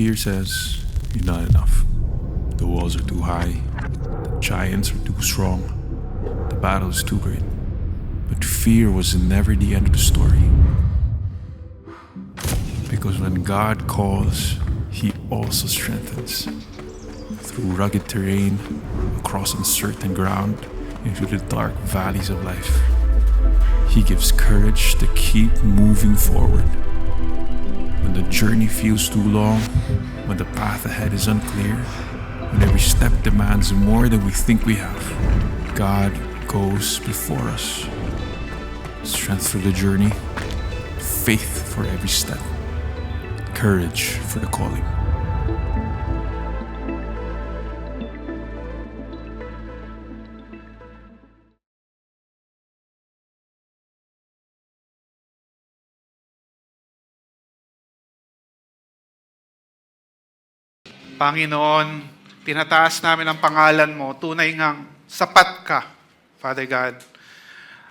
Fear says you're not enough. The walls are too high. The giants are too strong. The battle is too great. But fear was never the end of the story. Because when God calls, He also strengthens. Through rugged terrain, across uncertain ground, into the dark valleys of life, He gives courage to keep moving forward. When the journey feels too long, when the path ahead is unclear, when every step demands more than we think we have, God goes before us. Strength for the journey, faith for every step, courage for the calling. Panginoon, tinataas namin ang pangalan mo. Tunay ngang sapat ka, Father God.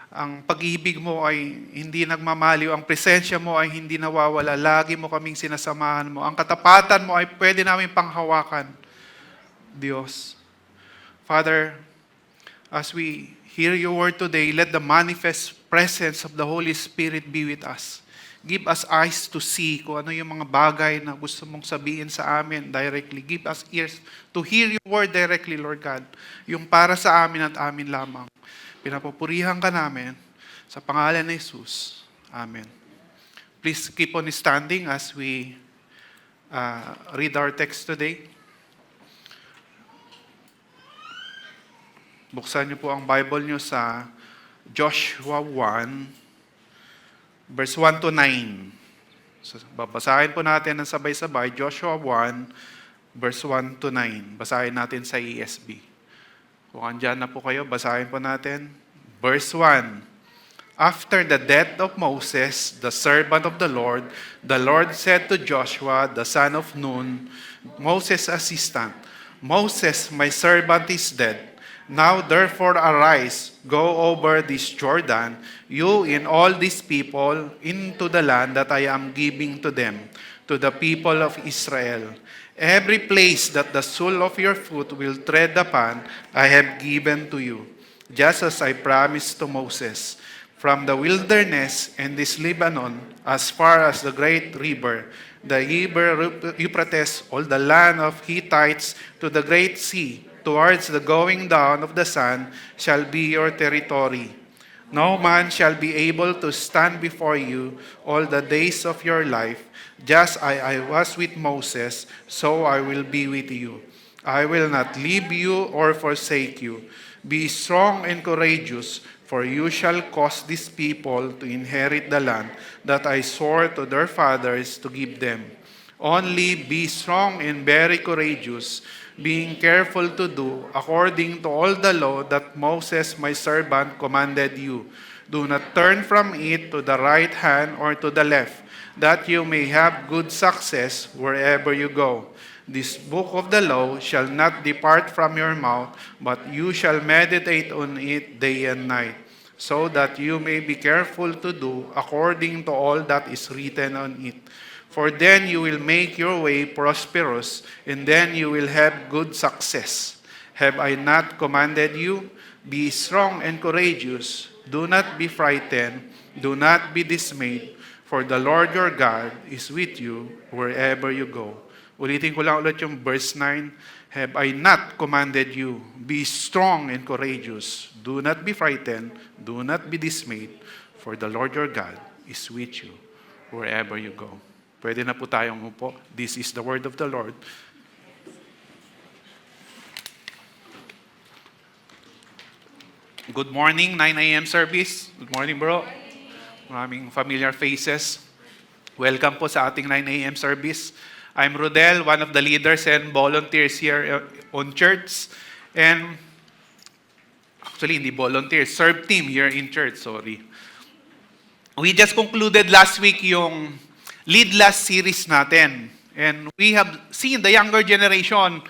Ang pag-ibig mo ay hindi nagmamaliw. Ang presensya mo ay hindi nawawala. Lagi mo kaming sinasamahan mo. Ang katapatan mo ay pwede namin panghawakan, Diyos. Father, as we hear your word today, let the manifest presence of the Holy Spirit be with us. Give us eyes to see kung ano yung mga bagay na gusto mong sabihin sa amin directly. Give us ears to hear your word directly, Lord God. Yung para sa amin at amin lamang. Pinapupurihan ka namin sa pangalan ni Jesus. Amen. Please keep on standing as we read our text today. Buksan niyo po ang Bible niyo sa Joshua 1, verse 1 to 9. So, babasahin po natin ng sabay-sabay. Joshua 1, verse 1 to 9. Basahin natin sa ESV. Kung andyan na po kayo, basahin po natin. Verse 1. After the death of Moses, the servant of the Lord said to Joshua, the son of Nun, Moses' assistant, Moses, my servant, is dead. Now therefore arise, go over this Jordan, you and all these people, into the land that I am giving to them, to the people of Israel. Every place that the sole of your foot will tread upon, I have given to you, just as I promised to Moses. From the wilderness and this Lebanon, as far as the great river, the Euphrates, all the land of Hittites, to the great sea, towards the going down of the sun, shall be your territory. No man shall be able to stand before you all the days of your life. Just as I was with Moses, so I will be with you. I will not leave you or forsake you. Be strong and courageous, for you shall cause these people to inherit the land that I swore to their fathers to give them. Only be strong and very courageous, being careful to do according to all the law that Moses my servant commanded you. Do not turn from it to the right hand or to the left, that you may have good success wherever you go. This book of the law shall not depart from your mouth, but you shall meditate on it day and night, so that you may be careful to do according to all that is written on it. For then you will make your way prosperous, and then you will have good success. Have I not commanded you? Be strong and courageous. Do not be frightened. Do not be dismayed. For the Lord your God is with you wherever you go. Ulitin ko lang ulit yung verse 9. Have I not commanded you? Be strong and courageous. Do not be frightened. Do not be dismayed. For the Lord your God is with you wherever you go. Pwede na po tayong upo. This is the word of the Lord. Good morning, 9 a.m. service. Good morning, bro. Maraming familiar faces. Welcome po sa ating 9 a.m. service. I'm Rodel, one of the leaders and volunteers here on church. And actually, hindi volunteers, serve team here in church, sorry. We just concluded last week yung Lead Last series natin. And we have seen the younger generation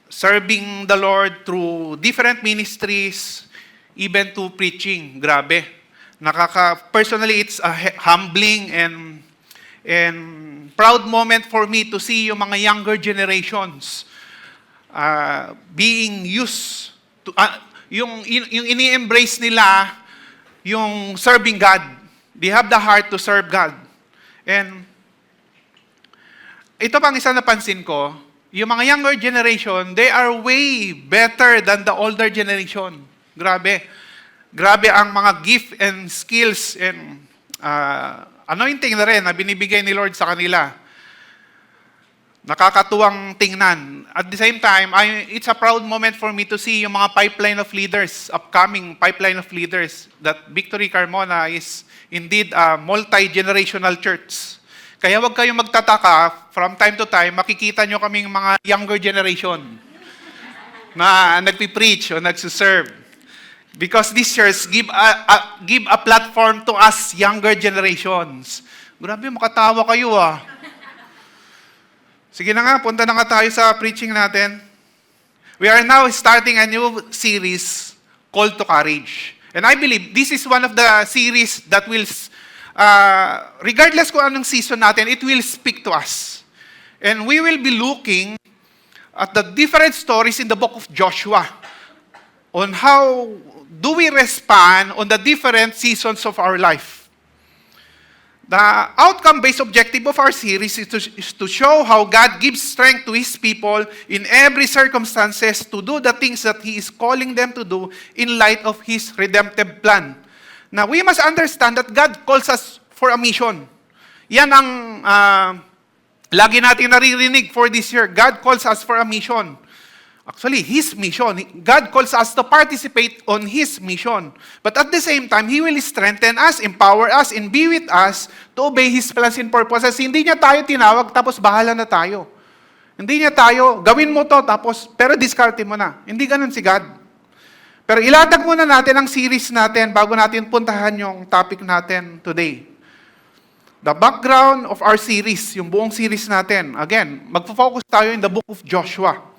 serving the Lord through different ministries, even to preaching. Grabe. Personally, it's humbling and proud moment for me to see yung mga younger generations being used to, yung ini-embrace nila yung serving God. They have the heart to serve God. And ito pang isa napansin ko, yung mga younger generation, they are way better than the older generation. Grabe. Grabe ang mga gift and skills and anointing na rin na binibigay ni Lord sa kanila. Nakakatuwang tingnan. At the same time, it's a proud moment for me to see yung mga pipeline of leaders, upcoming pipeline of leaders, that Victory Carmona is indeed a multi-generational church. Kaya wag kayong magtataka, from time to time, makikita nyo kaming mga younger generation na nagpipreach o nagsiserve. Because these church give a platform to us younger generations. Grabe, makatawa kayo Sige na nga, punta na nga tayo sa preaching natin. We are now starting a new series called to Courage. And I believe this is one of the series that will, regardless kung anong season natin, it will speak to us. And we will be looking at the different stories in the book of Joshua on how do we respond on the different seasons of our life. The outcome-based objective of our series is to show how God gives strength to His people in every circumstances to do the things that He is calling them to do in light of His redemptive plan. Now, we must understand that God calls us for a mission. Yan ang lagi natin naririnig for this year. God calls us for a mission. Actually, His mission. God calls us to participate on His mission. But at the same time, He will strengthen us, empower us, and be with us to obey His plans and purposes. Hindi niya tayo tinawag, tapos bahala na tayo. Hindi niya tayo, gawin mo to, tapos, pero discardin mo na. Hindi ganun si God. Pero ilatag muna natin ang series natin bago natin puntahan yung topic natin today. The background of our series, yung buong series natin. Again, magpo-focus tayo in the book of Joshua.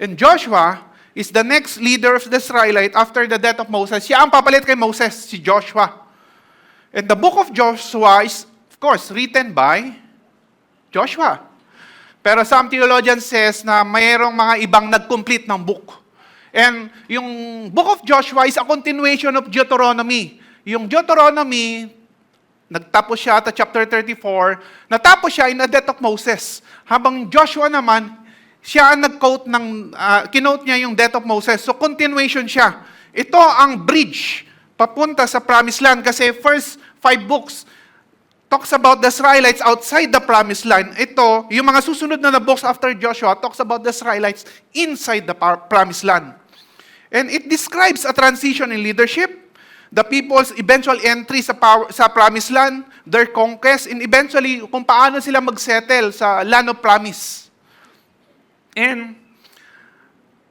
And Joshua is the next leader of the Israelite after the death of Moses. Siya ang papalit kay Moses, si Joshua. And the book of Joshua is, of course, written by Joshua. Pero some theologians says na mayroong mga ibang nag-complete ng book. And yung book of Joshua is a continuation of Deuteronomy. Yung Deuteronomy, nagtapos siya at chapter 34, natapos siya in the death of Moses. Habang Joshua naman, siya ang nag-quote kinote niya yung death of Moses. So continuation siya. Ito ang bridge papunta sa Promised Land kasi first 5 books talks about the Israelites outside the Promised Land. Ito, yung mga susunod na books after Joshua talks about the Israelites inside the Promised Land. And it describes a transition in leadership, the people's eventual entry sa Promised Land, their conquest, and eventually kung paano sila mag-settle sa land of promise. And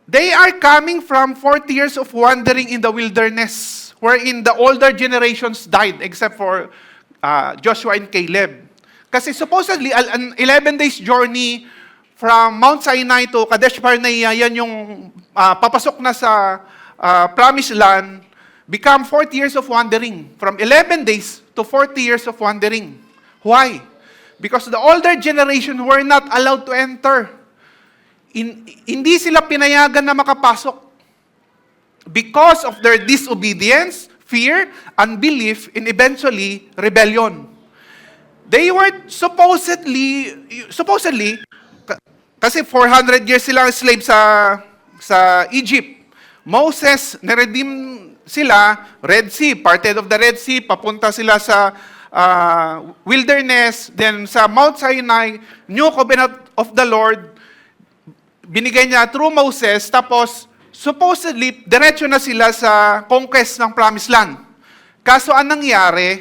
they are coming from 40 years of wandering in the wilderness, wherein the older generations died, except for Joshua and Caleb. Kasi supposedly, an 11 days journey from Mount Sinai to Kadesh Barnea, yan yung papasok na sa Promised Land, become 40 years of wandering. From 11 days to 40 years of wandering. Why? Because the older generation were not allowed to enter. Hindi sila pinayagan na makapasok because of their disobedience, fear, unbelief, and eventually rebellion. They were supposedly kasi 400 years sila slave sa Egypt. Moses na-redeem sila, Red Sea, parted of the Red Sea, papunta sila sa wilderness, then sa Mount Sinai, new covenant of the Lord, binigay niya through Moses, tapos supposedly, diretso na sila sa conquest ng Promised Land. Kaso anong nangyari?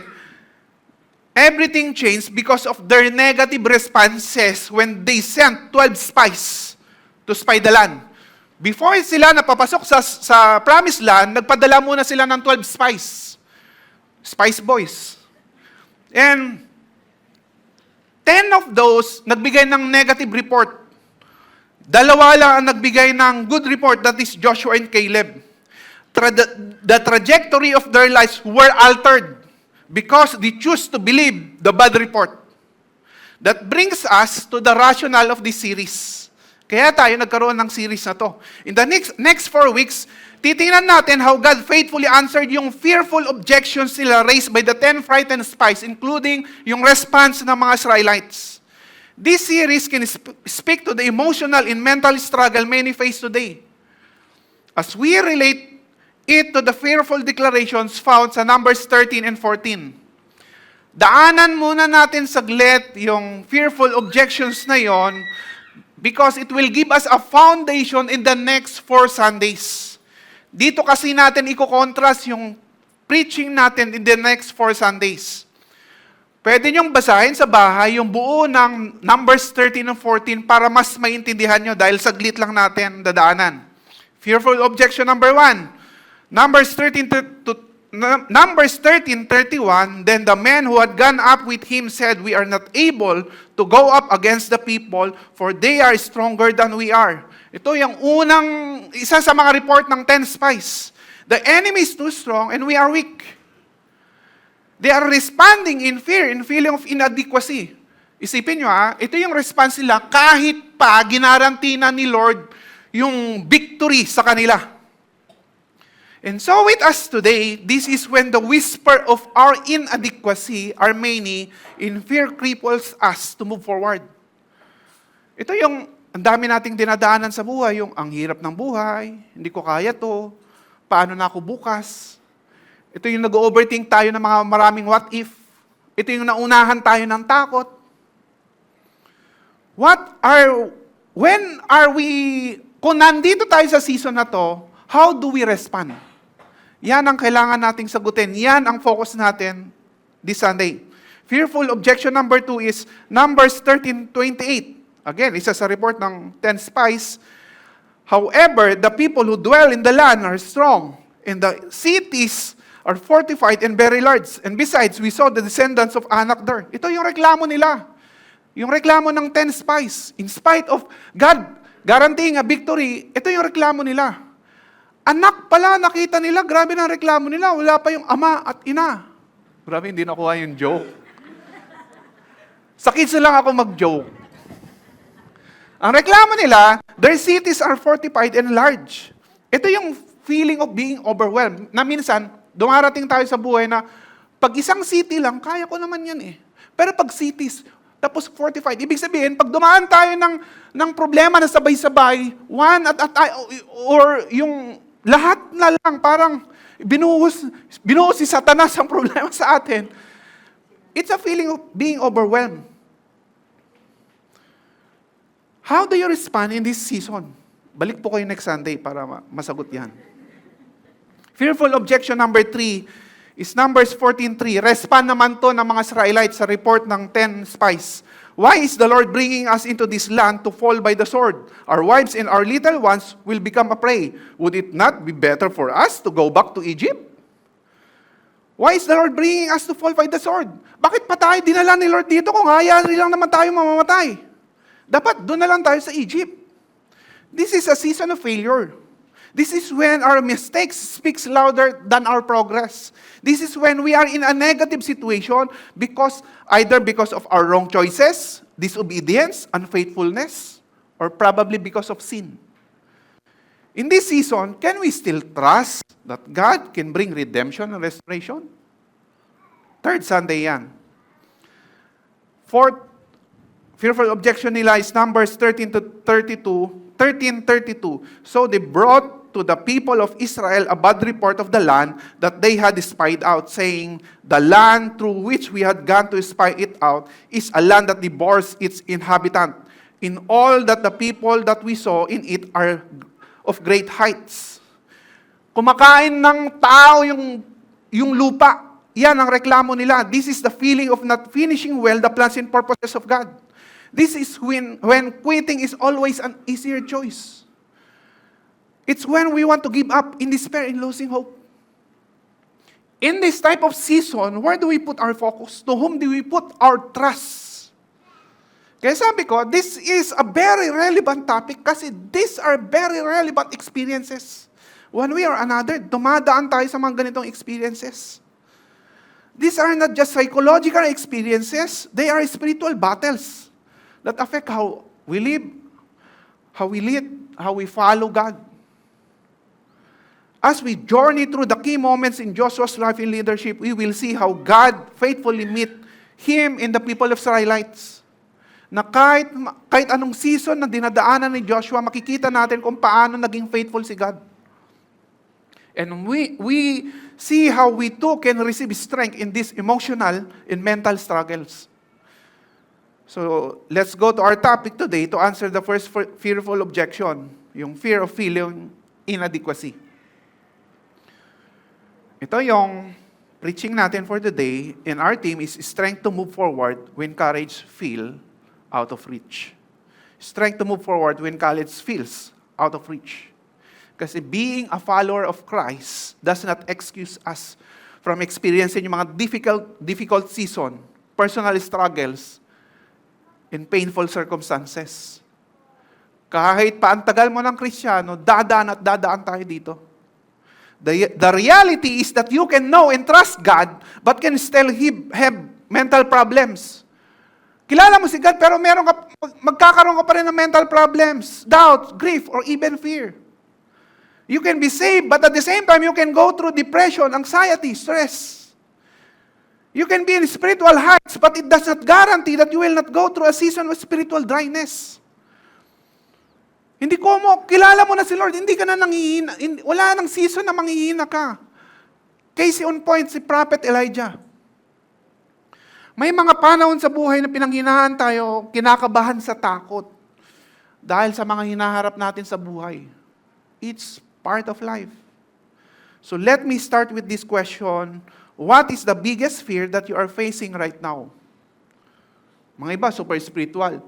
Everything changed because of their negative responses when they sent 12 spies to spy the land. Before sila napapasok sa Promised Land, nagpadala muna sila ng 12 spies. Spice boys. And 10 of those nagbigay ng negative report. 2 lang ang nagbigay ng good report, that is Joshua and Caleb. The trajectory of their lives were altered because they choose to believe the bad report. That brings us to the rationale of this series. Kaya tayo nagkaroon ng series na to. In the next 4 weeks, titingnan natin how God faithfully answered yung fearful objections nila raised by the 10 frightened spies, including yung response ng mga Israelites. This series can speak to the emotional and mental struggle many face today. As we relate it to the fearful declarations found sa Numbers 13 and 14. Daanan muna natin saglit yung fearful objections na yon because it will give us a foundation in the next 4 Sundays. Dito kasi natin i-contrast yung preaching natin in the next 4 Sundays. Pwede niyong basahin sa bahay yung buo ng Numbers 13 and 14 para mas maintindihan nyo dahil saglit lang natin dadaanan. Fearful objection number 1. Numbers 13:31, then the men who had gone up with him said, "We are not able to go up against the people, for they are stronger than we are." Ito yung isa sa mga report ng 10 spies. The enemy is too strong and we are weak. They are responding in fear, in feeling of inadequacy. Isipin nyo ito yung response nila kahit pa ginaranti na ni Lord yung victory sa kanila. And so with us today, this is when the whisper of our inadequacy, our many, in fear cripples us to move forward. Ito yung ang dami nating dinadaanan sa buhay, yung ang hirap ng buhay, hindi ko kaya to, paano na ako bukas. Ito yung nag-overthink tayo ng mga maraming what if. Ito yung naunahan tayo ng takot. Kung nandito tayo sa season na to, how do we respond? Yan ang kailangan nating sagutin. Yan ang focus natin this Sunday. Fearful objection number 2 is Numbers 13:28. Again, isa sa report ng 10 spies. However, the people who dwell in the land are strong, and the cities are fortified and very large. And besides, we saw the descendants of Anak there. Ito yung reklamo nila. Yung reklamo ng 10 spies. In spite of God guaranteeing a victory, ito yung reklamo nila. Anak pala, nakita nila, grabe na reklamo nila, wala pa yung ama at ina. Grabe, hindi nakuha yung joke. Sa kids lang ako mag-joke. Ang reklamo nila, their cities are fortified and large. Ito yung feeling of being overwhelmed, na minsan, dumarating tayo sa buhay na, pag isang city lang, kaya ko naman yan eh. Pero pag cities, tapos fortified, ibig sabihin, pag dumaan tayo ng problema na sabay-sabay, or yung lahat na lang, parang binuhos si Satanas ang problema sa atin. It's a feeling of being overwhelmed. How do you respond in this season? Balik po kayo next Sunday para masagot yan. Fearful objection number 3 is Numbers 14:3. Respond naman to ng mga Israelites sa report ng 10 spies. Why is the Lord bringing us into this land to fall by the sword? Our wives and our little ones will become a prey. Would it not be better for us to go back to Egypt? Why is the Lord bringing us to fall by the sword? Bakit pa tayo dinala ni Lord dito kung hayaan lang naman tayo mamamatay? Dapat doon na lang tayo sa Egypt. This is a season of failure. This is when our mistakes speaks louder than our progress. This is when we are in a negative situation either because of our wrong choices, disobedience, unfaithfulness, or probably because of sin. In this season, can we still trust that God can bring redemption and restoration? Third Sunday yan. Fourth, fearful objection nila is Numbers 13:32. So they brought to the people of Israel a bad report of the land that they had spied out, saying, "The land through which we had gone to spy it out is a land that devours its inhabitant. In all that the people that we saw in it are of great heights." Kumakain ng tao yung lupa. Yan ang reklamo nila. This is the feeling of not finishing well the plans and purposes of God. This is when quitting is always an easier choice. It's when we want to give up in despair and losing hope. In this type of season, where do we put our focus? To whom do we put our trust? Kaya sabi ko, this is a very relevant topic kasi these are very relevant experiences. One way or another, dumadaan tayo sa mga ganitong experiences. These are not just psychological experiences, they are spiritual battles that affect how we live, how we lead, how we follow God. As we journey through the key moments in Joshua's life in leadership, we will see how God faithfully met him and the people of Israelites. Na kahit anong season na dinadaanan ni Joshua, makikita natin kung paano naging faithful si God. And we see how we too can receive strength in these emotional and mental struggles. So, let's go to our topic today to answer the first fearful objection, yung fear of feeling inadequacy. Ito yung preaching natin for today, and our theme is strength to move forward when courage feels out of reach. Strength to move forward when courage feels out of reach. Kasi being a follower of Christ does not excuse us from experiencing yung mga difficult season, personal struggles, and painful circumstances. Kahit pa ang tagal mo ng Kristiyano, dadaan tayo dito. The reality is that you can know and trust God, but can still have mental problems. Kilala mo si God, pero magkakaroon ka pa rin ng mental problems, doubt, grief, or even fear. You can be saved, but at the same time, you can go through depression, anxiety, stress. You can be in spiritual heights, but it does not guarantee that you will not go through a season of spiritual dryness. Kilala mo na si Lord, hindi ka na nanghihina, wala nang season na manghihina ka. Case on point, si Prophet Elijah. May mga panahon sa buhay na pinanghinahan tayo, kinakabahan sa takot. Dahil sa mga hinaharap natin sa buhay. It's part of life. So let me start with this question. What is the biggest fear that you are facing right now? Mga iba, super spiritual.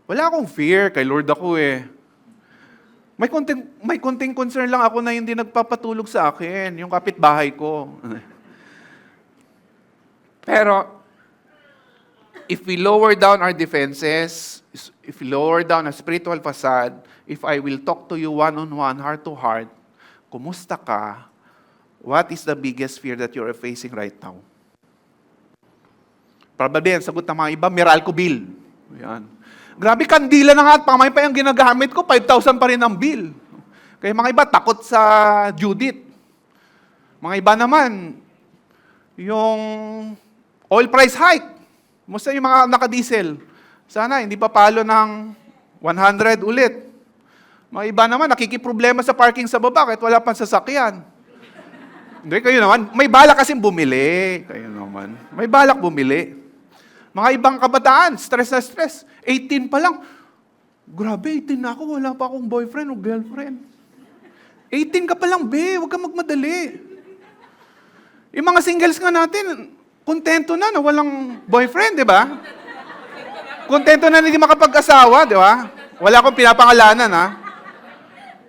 Wala akong fear, kay Lord ako eh. May konting concern lang ako na hindi nagpapatulog sa akin, yung kapitbahay ko. Pero, if we lower down our defenses, if we lower down our spiritual facade, if I will talk to you one-on-one, heart-to-heart, kumusta ka? What is the biggest fear that you are facing right now? Probably, ang sagot ng mga iba, Meralco bill. Yan. Grabe, kandila na nga at pamay pa yung ginagamit ko, 5,000 pa rin ang bill. Kaya mga iba, takot sa Judith. Mga iba naman, yung oil price hike. Musta yung mga nakadiesel? Sana hindi pa palo ng 100 ulit. Mga iba naman, nakikiproblema sa parking sa baba kahit wala pang sasakyan. Hindi, kayo naman, may balak kasing bumili. Kayo naman, may balak bumili. Mga ibang kabataan, stress na stress. 18 pa lang. Grabe, 18 na ako, wala pa akong boyfriend o girlfriend. 18 ka pa lang, be, huwag ka magmadali. Yung mga singles nga natin, kontento na walang boyfriend, di ba? Kontento na hindi makapag-asawa, di ba? Wala akong pinapangalanan, ha?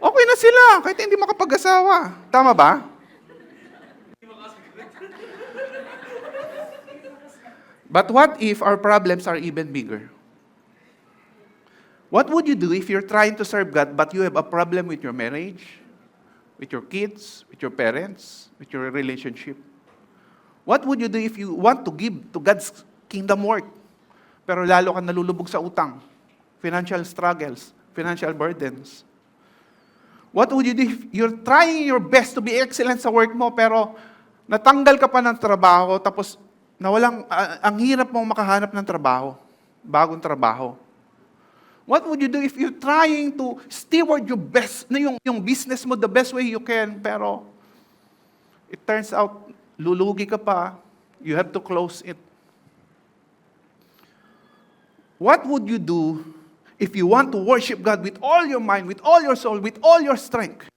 Okay na sila, kahit hindi makapag-asawa. Tama ba? But what if our problems are even bigger? What would you do if you're trying to serve God but you have a problem with your marriage, with your kids, with your parents, with your relationship? What would you do if you want to give to God's kingdom work, pero lalo ka nalulubog sa utang, financial struggles, financial burdens? What would you do if you're trying your best to be excellent sa work mo, pero natanggal ka pa ng trabaho, tapos ang hirap mong makahanap ng trabaho, bagong trabaho? What would you do if you're trying to steward your best, yung business mo the best way you can, pero it turns out, lulugi ka pa, you have to close it. What would you do if you want to worship God with all your mind, with all your soul, with all your strength,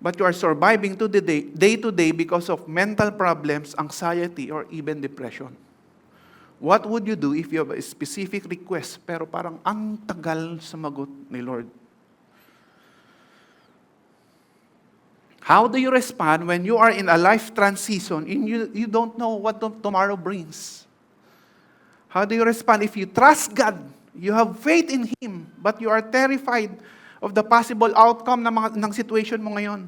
but you are surviving day to day because of mental problems, anxiety, or even depression? What would you do if you have a specific request, pero parang ang tagal sumagot ni Lord? How do you respond when you are in a life transition and you don't know what tomorrow brings? How do you respond if you trust God, you have faith in Him, but you are terrified of the possible outcome ng situation mo ngayon?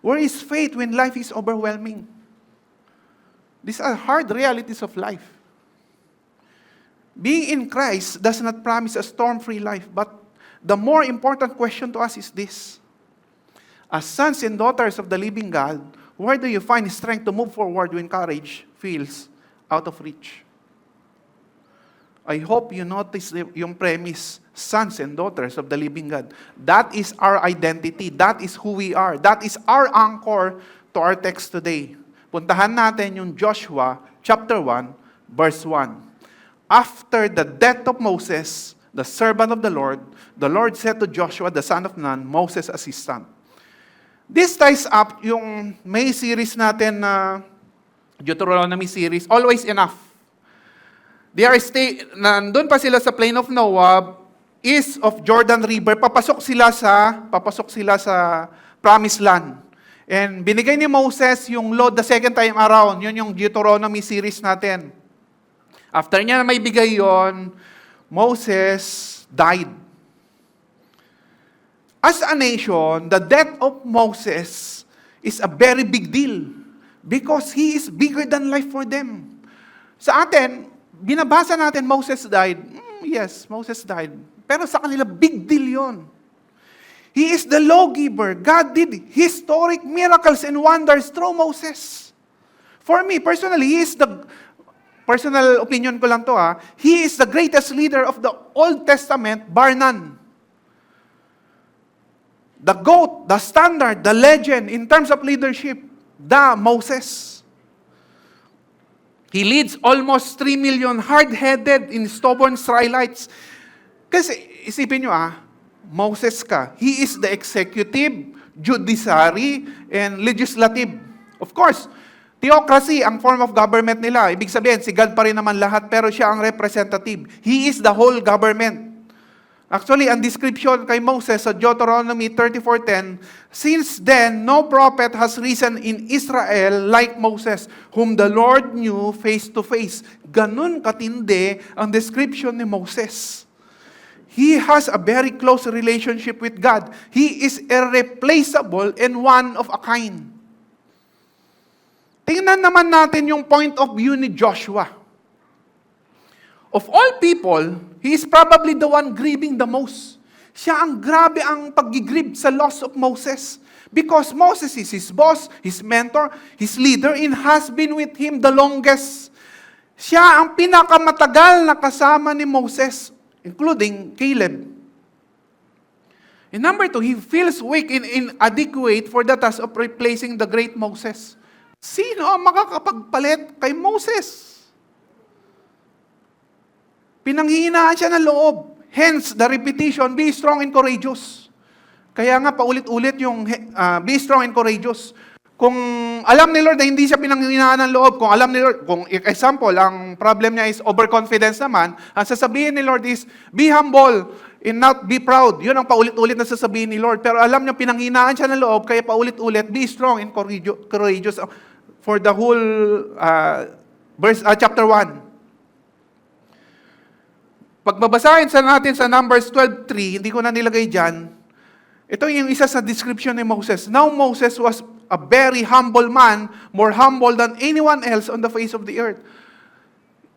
Where is faith when life is overwhelming? These are hard realities of life. Being in Christ does not promise a storm-free life, but the more important question to us is this. As sons and daughters of the living God, where do you find strength to move forward when courage feels out of reach? I hope you notice yung premise, sons and daughters of the living God. That is our identity. That is who we are. That is our anchor to our text today. Puntahan natin yung Joshua chapter 1, verse 1. After the death of Moses, the servant of the Lord said to Joshua, the son of Nun, Moses' assistant. This ties up yung may series natin na Deuteronomy series, Always Enough. Nandun pa sila sa plain of Noah, east of Jordan River, papasok sila sa promised land. And binigay ni Moses yung law the second time around. Yun yung Deuteronomy series natin. After niya na may bigay yon, Moses died. As a nation, the death of Moses is a very big deal because he is bigger than life for them. Sa atin, binabasa natin Moses died. Yes, Moses died. Pero sa kanila, big deal yon. He is the lawgiver. God did historic miracles and wonders through Moses. For me, personally, personal opinion ko lang to he is the greatest leader of the Old Testament, bar none. The GOAT, the standard, the legend in terms of leadership, Moses. He leads almost 3 million hard-headed and stubborn Israelites. Kasi isipin nyo Moses ka. He is the executive, judiciary, and legislative. Of course, theocracy ang form of government nila. Ibig sabihin, si God pa rin naman lahat, pero siya ang representative. He is the whole government. Actually, ang description kay Moses sa Deuteronomy 34:10, since then, no prophet has risen in Israel like Moses, whom the Lord knew face to face. Ganun katindi ang description ni Moses. He has a very close relationship with God. He is irreplaceable and one of a kind. Tingnan naman natin yung point of view ni Joshua. Of all people, he is probably the one grieving the most. Siya ang grabe ang pag-grieve sa loss of Moses. Because Moses is his boss, his mentor, his leader, and has been with him the longest. Siya ang pinakamatagal na kasama ni Moses, including Caleb. And number 2, he feels weak and inadequate for the task of replacing the great Moses. Sino ang makakapagpalit kay Moses? Pinanghihinaan siya ng loob. Hence, the repetition, be strong and courageous. Kaya nga, paulit-ulit yung be strong and courageous. Kung alam ni Lord na hindi siya pinanghihinaan ng loob, kung alam ni Lord, kung example, ang problem niya is overconfidence naman, ang sasabihin ni Lord is, be humble and not be proud. Yun ang paulit-ulit na sasabihin ni Lord. Pero alam niya, pinanghihinaan siya ng loob, kaya paulit-ulit, be strong and courageous for the whole chapter 1. Pagbabasahin natin sa Numbers 12:3, hindi ko na nilagay dyan, ito yung isa sa description ni Moses. Now Moses was a very humble man, more humble than anyone else on the face of the earth.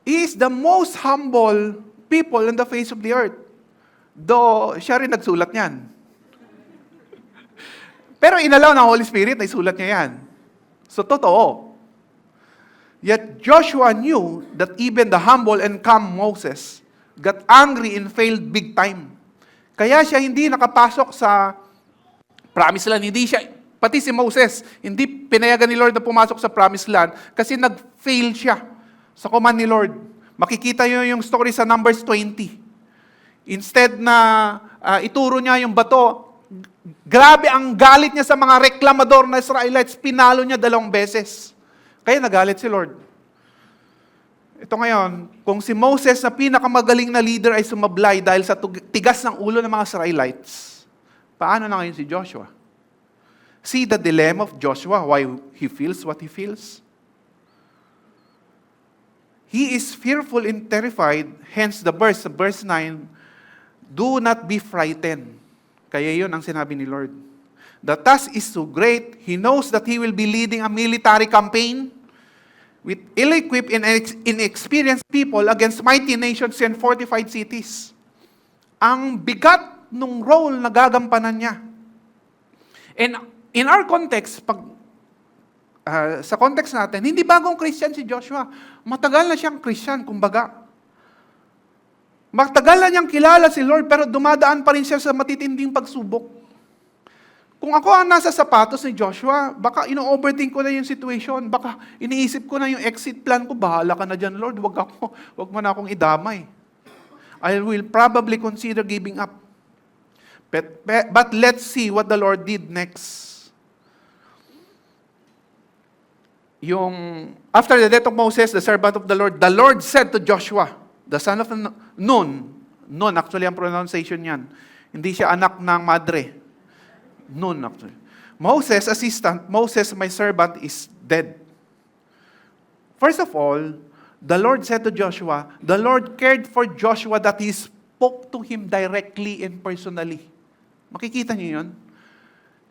He is the most humble people on the face of the earth. Though, siya rin nagsulat niyan. Pero inalaw ng Holy Spirit na isulat niya yan. So, totoo. Yet Joshua knew that even the humble and calm Moses got angry and failed big time. Kaya siya hindi nakapasok sa promised land. Pati si Moses, hindi pinayagan ni Lord na pumasok sa promised land kasi nag-fail siya sa command ni Lord. Makikita niyo yung story sa Numbers 20. Instead na ituro niya yung bato, grabe ang galit niya sa mga reklamador na Israelites, pinalo niya 2 beses. Kaya nagalit si Lord. Ito ngayon, kung si Moses na pinakamagaling na leader ay sumablay dahil sa tigas ng ulo ng mga Israelites, paano na ngayon si Joshua? See the dilemma of Joshua, why he feels what he feels? He is fearful and terrified, hence the verse 9, do not be frightened. Kaya yun ang sinabi ni Lord. The task is so great, he knows that he will be leading a military campaign. with ill-equipped and inexperienced people against mighty nations and fortified cities. Ang bigat nung role na gagampanan niya. And in our context, sa context natin, hindi bagong Christian si Joshua. Matagal na siyang Christian, kumbaga. Matagal na niyang kilala si Lord, pero dumadaan pa rin siya sa matitinding pagsubok. Kung ako ang nasa sapatos ni Joshua, baka ino-overthink ko na yung situation, baka iniisip ko na yung exit plan ko, bahala ka na dyan, Lord, wag mo na akong idamay. I will probably consider giving up. But let's see what the Lord did next. After the death of Moses, the servant of the Lord said to Joshua, the son of Nun, actually ang pronunciation niyan. Hindi siya anak ng madre. Nun actually. Moses, assistant, Moses, my servant, is dead. First of all, the Lord said to Joshua, the Lord cared for Joshua that He spoke to him directly and personally. Makikita niyo yun?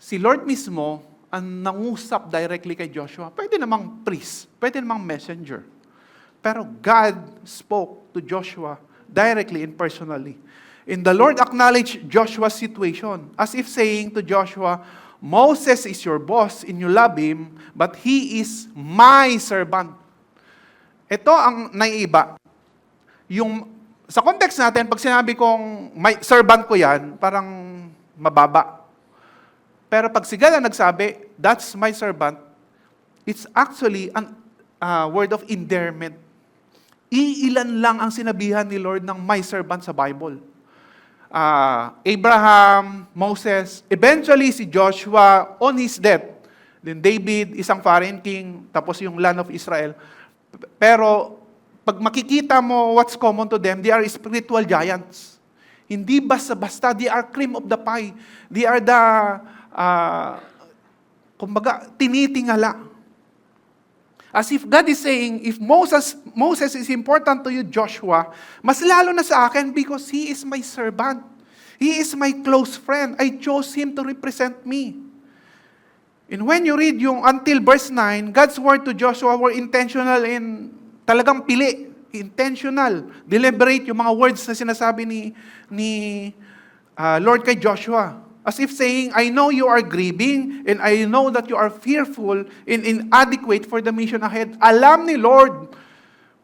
Si Lord mismo ang nangusap directly kay Joshua. Pwede namang priest, pwede namang messenger. Pero God spoke to Joshua directly and personally. And the Lord acknowledged Joshua's situation, as if saying to Joshua, Moses is your boss and you love him, but he is my servant. Ito ang naiiba. Sa context natin, pag sinabi kong my servant ko yan, parang mababa. Pero pag si God ang nagsabi, that's my servant, it's actually a word of endearment. Iilan lang ang sinabihan ni Lord ng my servant sa Bible. Abraham, Moses, eventually si Joshua on his death. Then David, isang foreign king, tapos yung land of Israel. Pero pag makikita mo what's common to them, they are spiritual giants. Hindi basta-basta, they are cream of the pie. They are the kumbaga, tinitingala. As if God is saying, if Moses is important to you, Joshua, mas lalo na sa akin because he is my servant. He is my close friend. I chose him to represent me. And when you read yung until verse 9, God's word to Joshua were intentional and talagang pili. Intentional. Deliberate yung mga words na sinasabi ni Lord kay Joshua. As if saying, I know you are grieving and I know that you are fearful and inadequate for the mission ahead. Alam ni Lord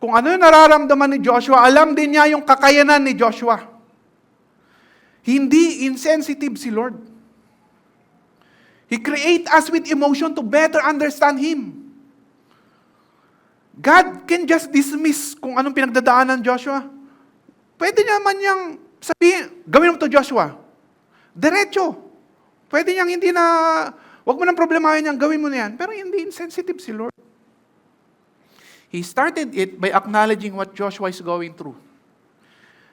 kung ano yung nararamdaman ni Joshua, alam din niya yung kakayanan ni Joshua. Hindi insensitive si Lord. He create us with emotion to better understand Him. God can just dismiss kung anong pinagdadaanan Joshua. Pwede naman niyang sabihin, gawin mo to Joshua. Diretso. Pwede niyang hindi na, wag mo nang problemahin niyang, gawin mo na yan. Pero hindi insensitive si Lord. He started it by acknowledging what Joshua is going through.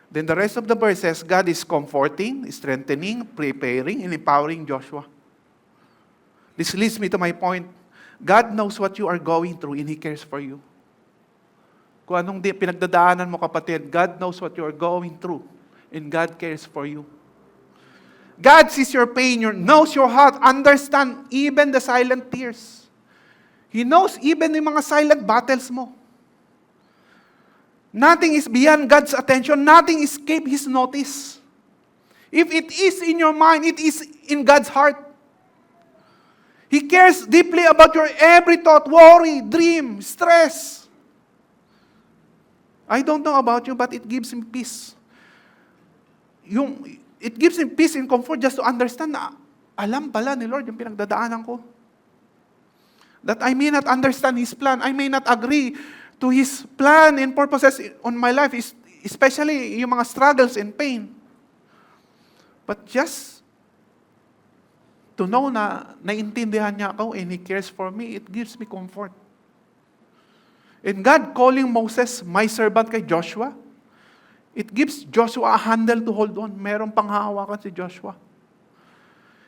Then the rest of the verses, God is comforting, strengthening, preparing, and empowering Joshua. This leads me to my point. God knows what you are going through and He cares for you. Kung anong pinagdadaanan mo, kapatid, God knows what you are going through and God cares for you. God sees your pain, knows your heart, understands even the silent tears. He knows even yung mga silent battles mo. Nothing is beyond God's attention. Nothing escapes His notice. If it is in your mind, it is in God's heart. He cares deeply about your every thought, worry, dream, stress. I don't know about you, but it gives Him peace. It gives Him peace and comfort just to understand na alam pala ni Lord yung pinagdadaanan ko. That I may not understand His plan. I may not agree to His plan and purposes on my life, especially yung mga struggles and pain. But just to know na naiintindihan niya ako and He cares for me, it gives me comfort. And God calling Moses, my servant kay Joshua, it gives Joshua a handle to hold on. Merong panghahawakan si Joshua.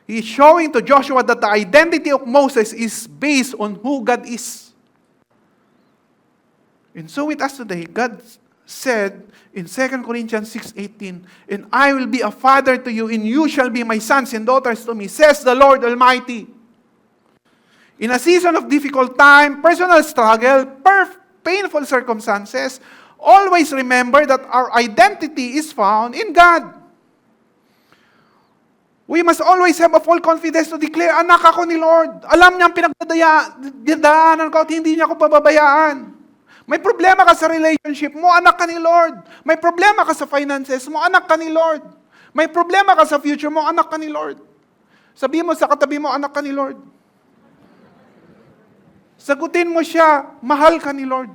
He is showing to Joshua that the identity of Moses is based on who God is. And so with us today, God said in 2 Corinthians 6:18, and I will be a father to you, and you shall be my sons and daughters to me, says the Lord Almighty. In a season of difficult time, personal struggle, painful circumstances, always remember that our identity is found in God. We must always have a full confidence to declare, anak ako ni Lord. Alam niya ang pinagdadaanan ko at hindi niya ako pababayaan. May problema ka sa relationship mo, anak ka ni Lord. May problema ka sa finances mo, anak ka ni Lord. May problema ka sa future mo, anak ka ni Lord. Sabihin mo sa katabi mo, anak ka ni Lord. Sagutin mo siya, mahal ka ni Lord.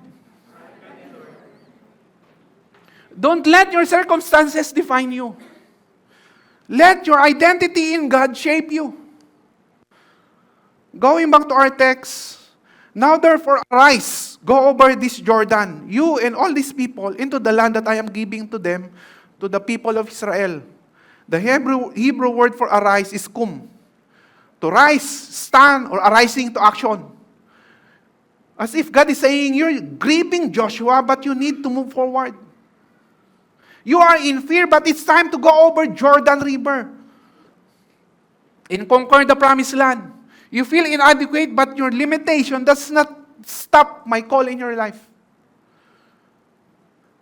Don't let your circumstances define you. Let your identity in God shape you. Going back to our text, now therefore arise, go over this Jordan, you and all these people, into the land that I am giving to them, to the people of Israel. The Hebrew word for arise is kum. To rise, stand, or arising to action. As if God is saying, you're grieving Joshua, but you need to move forward. You are in fear, but it's time to go over Jordan River and conquer the promised land. You feel inadequate, but your limitation does not stop my call in your life.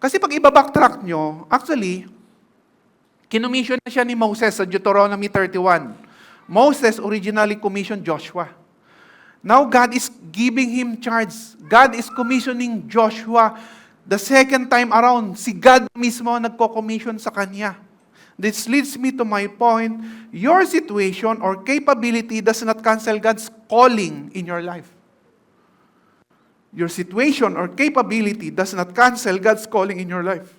Kasi pag ibabacktrack nyo, actually, kinumission na siya ni Moses sa Deuteronomy 31. Moses originally commissioned Joshua. Now God is giving him charge. God is commissioning Joshua. The second time around, si God mismo nagko-commission sa kanya. This leads me to my point. Your situation or capability does not cancel God's calling in your life. Your situation or capability does not cancel God's calling in your life.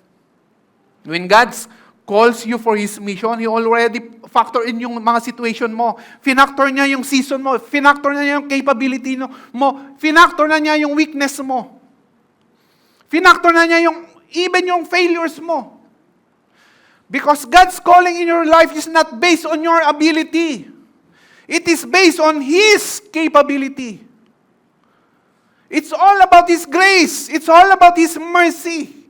When God calls you for His mission, He already factor in yung mga situation mo. Finactor niya yung season mo. Finactor na niya yung capability mo. Finactor na niya yung weakness mo. Finactor na niya even yung failures mo. Because God's calling in your life is not based on your ability. It is based on His capability. It's all about His grace. It's all about His mercy.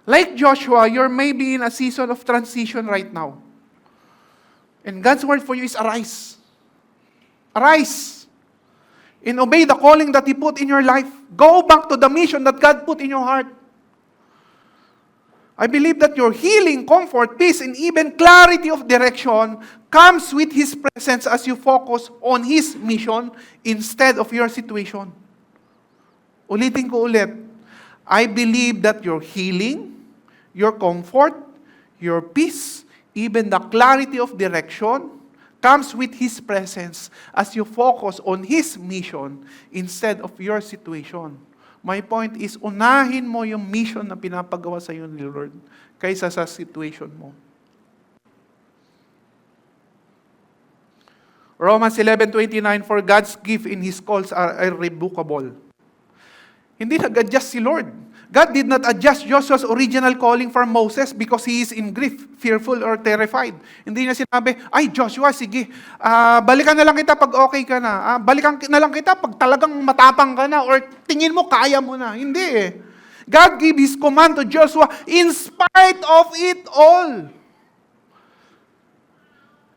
Like Joshua, you're maybe in a season of transition right now. And God's word for you is arise. Arise. And obey the calling that He put in your life. Go back to the mission that God put in your heart. I believe that your healing, comfort, peace, and even clarity of direction comes with His presence as you focus on His mission instead of your situation. Ulitin ko ulit. I believe that your healing, your comfort, your peace, even the clarity of direction comes with His presence as you focus on His mission instead of your situation. My point is, unahin mo yung mission na pinapagawa sa iyo ni Lord kaysa sa situation mo. Romans 11:29, for God's gift in His calls are irrevocable. Hindi nag-adjust si Lord. God did not adjust Joshua's original calling for Moses because he is in grief, fearful, or terrified. Hindi niya sinabi, ay Joshua, sige, balikan na lang kita pag okay ka na. Balikan na lang kita pag talagang matapang ka na or tingin mo kaya mo na. Hindi eh. God gave His command to Joshua in spite of it all.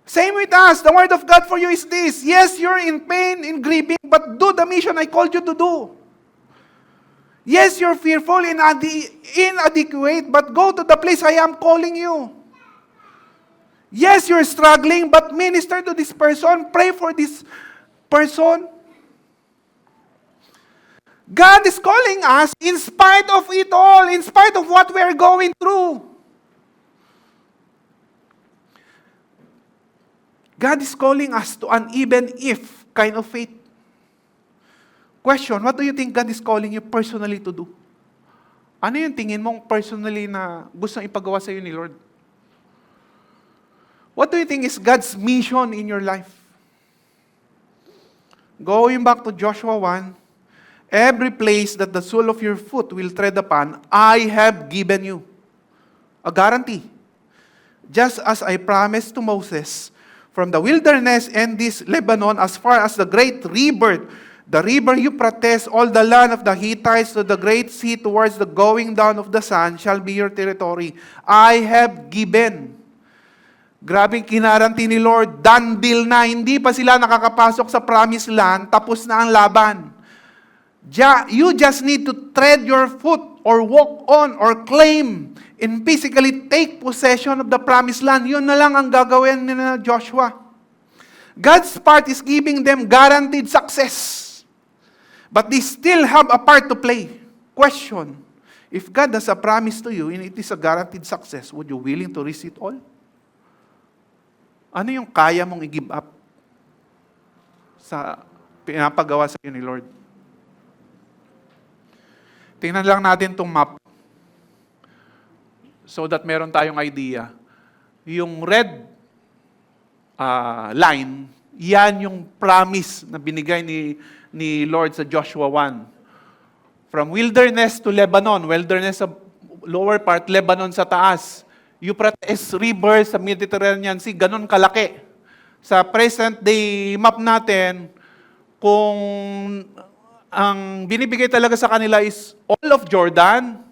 Same with us. The word of God for you is this. Yes, you're in pain, in grieving, but do the mission I called you to do. Yes, you're fearful, inadequate, but go to the place I am calling you. Yes, you're struggling, but minister to this person, pray for this person. God is calling us in spite of it all, in spite of what we are going through. God is calling us to an even if kind of faith. Question, what do you think God is calling you personally to do? Ano yung tingin mong personally na gusto ipagawa sa iyo ni Lord? What do you think is God's mission in your life? Going back to Joshua 1, every place that the sole of your foot will tread upon, I have given you. A guarantee. Just as I promised to Moses, from the wilderness and this Lebanon as far as the great river, the river Euphrates, all the land of the Hittites to the great sea towards the going down of the sun shall be your territory. I have given. Grabing kinaranti ni Lord, done deal na, hindi pa sila nakakapasok sa promised land, tapos na ang laban. You just need to tread your foot or walk on or claim and physically take possession of the promised land. Yun na lang ang gagawin ni Joshua. God's part is giving them guaranteed success. But they still have a part to play. Question, if God has a promise to you and it is a guaranteed success, would you willing to risk it all? Ano yung kaya mong i-give up sa pinapagawa sa iyo ni Lord? Tingnan lang natin itong map so that meron tayong idea. Yung red line, yan yung promise na binigay ni Lord sa Joshua 1. From wilderness to Lebanon, wilderness sa lower part, Lebanon sa taas. Euphrates River sa Mediterranean Sea, ganun kalaki. Sa present day map natin, kung ang binibigay talaga sa kanila is all of Jordan,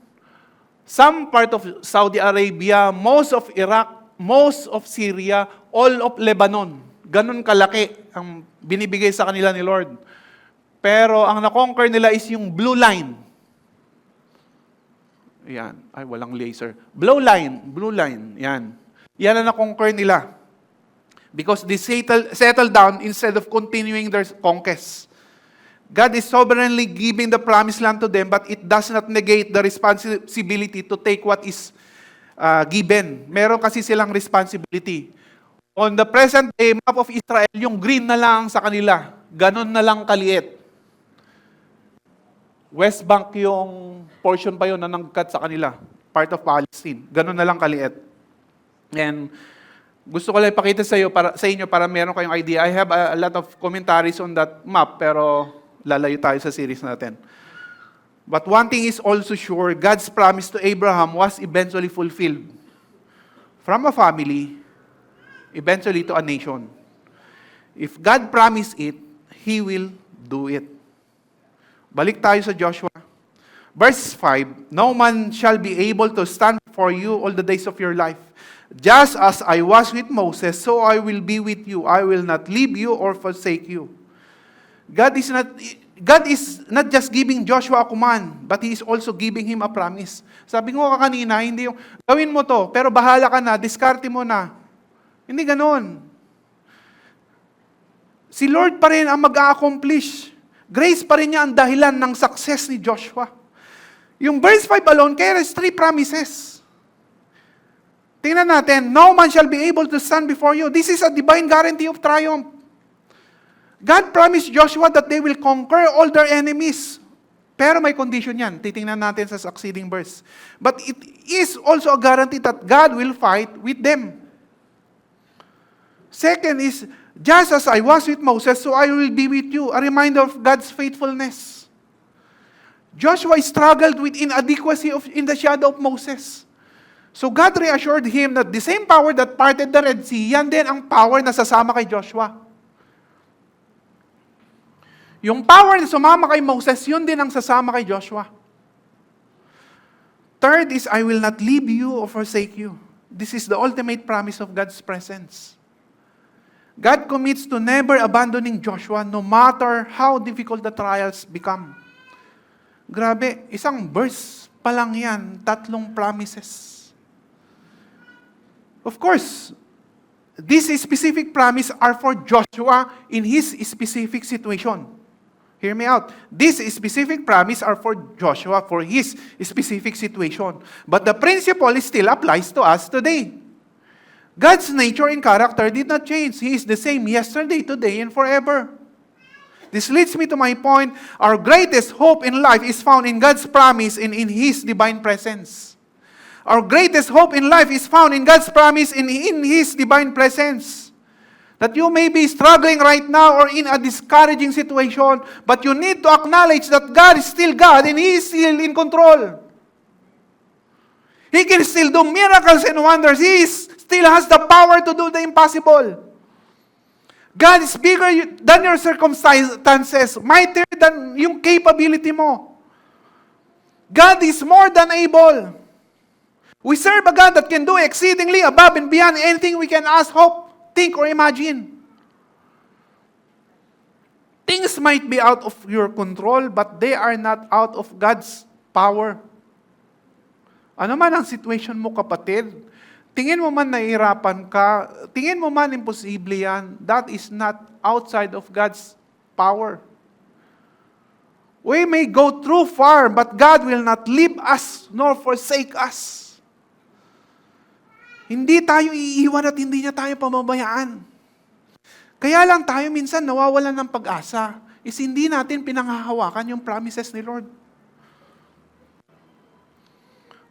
some part of Saudi Arabia, most of Iraq, most of Syria, all of Lebanon. Ganun kalaki ang binibigay sa kanila ni Lord. Pero ang na-conquer nila is yung blue line. Yan. Ay, walang laser. Blue line. Yan. Yan ang na-conquer nila. Because they settle down instead of continuing their conquest. God is sovereignly giving the promised land to them, but it does not negate the responsibility to take what is given. Meron kasi silang responsibility. On the present day map of Israel, yung green na lang sa kanila. Ganon na lang kaliit. West Bank yung portion pa yun na nangkat sa kanila. Part of Palestine. Ganon na lang kaliit. And gusto ko lang ipakita sa inyo para meron kayong idea. I have a lot of commentaries on that map, pero lalayo tayo sa series natin. But one thing is also sure, God's promise to Abraham was eventually fulfilled. From a family, eventually to a nation. If God promised it, He will do it. Balik tayo sa Joshua. Verse 5, no man shall be able to stand for you all the days of your life. Just as I was with Moses, so I will be with you. I will not leave you or forsake you. God is not just giving Joshua a command, but He is also giving him a promise. Sabi ko kanina, hindi yung, gawin mo to, pero bahala ka na, diskarte mo na. Hindi ganon. Si Lord pa rin ang mag-a-accomplish. Grace pa rin niya ang dahilan ng success ni Joshua. Yung verse 5 alone carries 3 promises. Tingnan natin, no man shall be able to stand before you. This is a divine guarantee of triumph. God promised Joshua that they will conquer all their enemies. Pero may condition yan. Titingnan natin sa succeeding verse. But it is also a guarantee that God will fight with them. Second is, just as I was with Moses, so I will be with you. A reminder of God's faithfulness. Joshua struggled with inadequacy in the shadow of Moses. So God reassured him that the same power that parted the Red Sea, yan din ang power na sasama kay Joshua. Yung power na sumama kay Moses, yun din ang sasama kay Joshua. Third is, I will not leave you or forsake you. This is the ultimate promise of God's presence. God commits to never abandoning Joshua no matter how difficult the trials become. Grabe, isang verse pa lang yan, 3 promises. Of course, these specific promises are for Joshua in his specific situation. Hear me out. These specific promises are for Joshua for his specific situation. But the principle still applies to us today. God's nature and character did not change. He is the same yesterday, today, and forever. This leads me to my point. Our greatest hope in life is found in God's promise and in His divine presence. Our greatest hope in life is found in God's promise and in His divine presence. That you may be struggling right now or in a discouraging situation, but you need to acknowledge that God is still God and He is still in control. He can still do miracles and wonders. He still has the power to do the impossible. God is bigger than your circumstances, mightier than yung capability mo. God is more than able. We serve a God that can do exceedingly above and beyond anything we can ask, hope, think, or imagine. Things might be out of your control, but they are not out of God's power. Ano man ang situation mo, kapatid, tingin mo man nahihirapan ka, tingin mo man imposible yan, that is not outside of God's power. We may go through far, but God will not leave us nor forsake us. Hindi tayo iiwan at hindi niya tayo pamabayaan. Kaya lang tayo minsan nawawalan ng pag-asa is hindi natin pinanghahawakan yung promises ni Lord.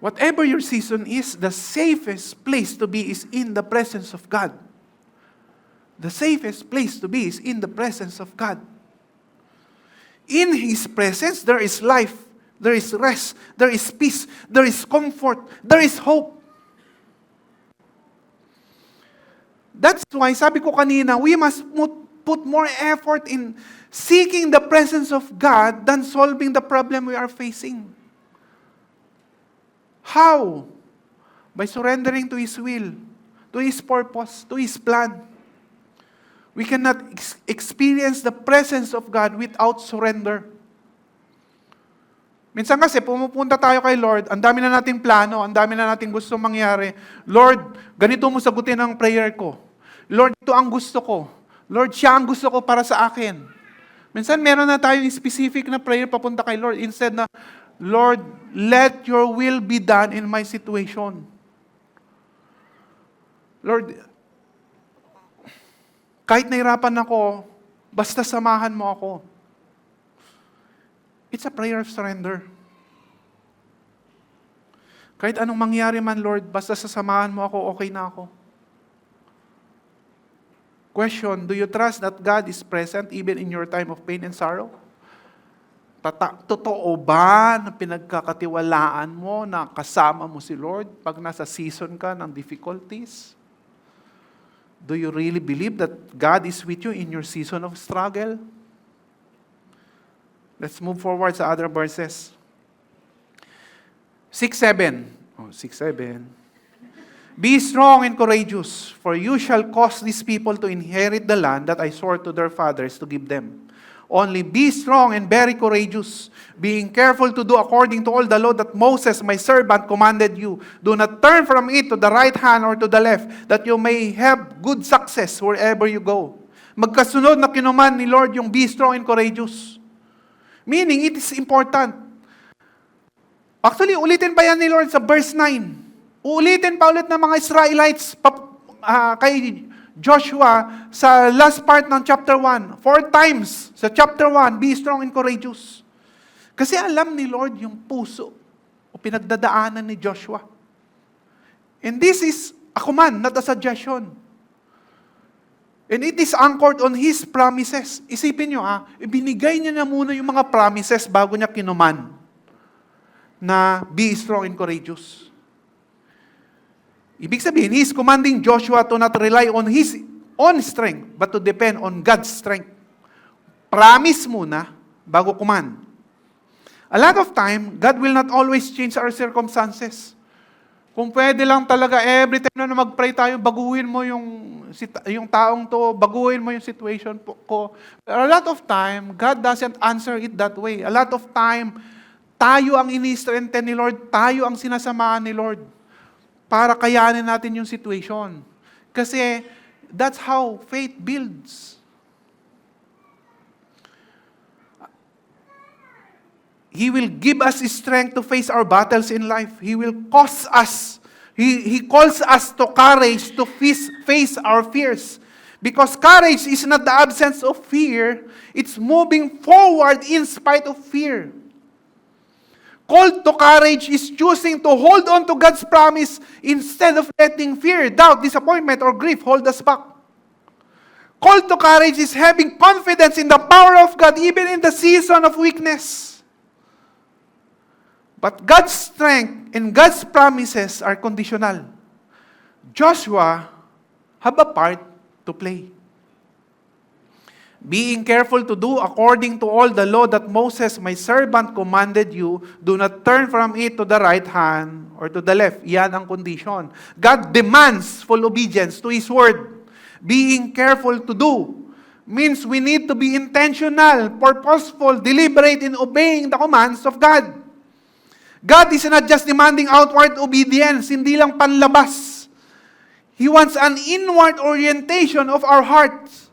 Whatever your season is, the safest place to be is in the presence of God. The safest place to be is in the presence of God. In His presence, there is life, there is rest, there is peace, there is comfort, there is hope. That's why, sabi ko kanina, we must put more effort in seeking the presence of God than solving the problem we are facing. How? By surrendering to His will, to His purpose, to His plan. We cannot experience the presence of God without surrender. Minsan kasi, pumupunta tayo kay Lord, ang dami na nating plano, ang dami na nating gusto mangyari. Lord, ganito mo sagutin ang prayer ko. Lord, ito ang gusto ko. Lord, siya ang gusto ko para sa akin. Minsan meron na tayong specific na prayer papunta kay Lord. Instead na, Lord, let your will be done in my situation. Lord, kahit nahirapan ako, basta samahan mo ako. It's a prayer of surrender. Kahit anong mangyari man, Lord, basta sasamahan mo ako, okay na ako. Question, do you trust that God is present even in your time of pain and sorrow? Totoo ba na pinagkakatiwalaan mo na kasama mo si Lord pag nasa season ka ng difficulties? Do you really believe that God is with you in your season of struggle? Let's move forward sa other verses. 6:7. 6:7. Be strong and courageous, for you shall cause these people to inherit the land that I swore to their fathers to give them. Only be strong and very courageous, being careful to do according to all the law that Moses, my servant, commanded you. Do not turn from it to the right hand or to the left, that you may have good success wherever you go. Magkasunod na kinuman ni Lord yung be strong and courageous. Meaning, it is important. Actually, ulitin pa yan ni Lord sa verse 9. Uulitin pa ulit ng mga Israelites kay Joshua sa last part ng chapter 1. 4 times sa chapter 1, be strong and courageous. Kasi alam ni Lord yung puso o pinagdadaanan ni Joshua. And this is a command, not a suggestion. And it is anchored on His promises. Isipin nyo ibinigay niya na muna yung mga promises bago niya kinuman na be strong and courageous. Ibig sabihin, He is commanding Joshua to not rely on his own strength, but to depend on God's strength. Promise muna, bago command. A lot of time, God will not always change our circumstances. Kung pwede lang talaga, every time na mag-pray tayo, baguhin mo yung taong to, baguhin mo yung situation ko. But a lot of time, God doesn't answer it that way. A lot of time, tayo ang ini-strengthen ni Lord, tayo ang sinasamahan ni Lord para kayanin natin yung situation. Kasi that's how faith builds. He will give us strength to face our battles in life. He will cause us, He calls us to courage to face our fears. Because courage is not the absence of fear, it's moving forward in spite of fear. Called to courage is choosing to hold on to God's promise instead of letting fear, doubt, disappointment, or grief hold us back. Called to courage is having confidence in the power of God even in the season of weakness. But God's strength and God's promises are conditional. Joshua have a part to play. being careful to do according to all the law that Moses, my servant, commanded you, do not turn from it to the right hand or to the left. Yan ang condition. God demands full obedience to His word. Being careful to do means we need to be intentional, purposeful, deliberate in obeying the commands of God. God is not just demanding outward obedience, hindi lang panlabas. He wants an inward orientation of our hearts.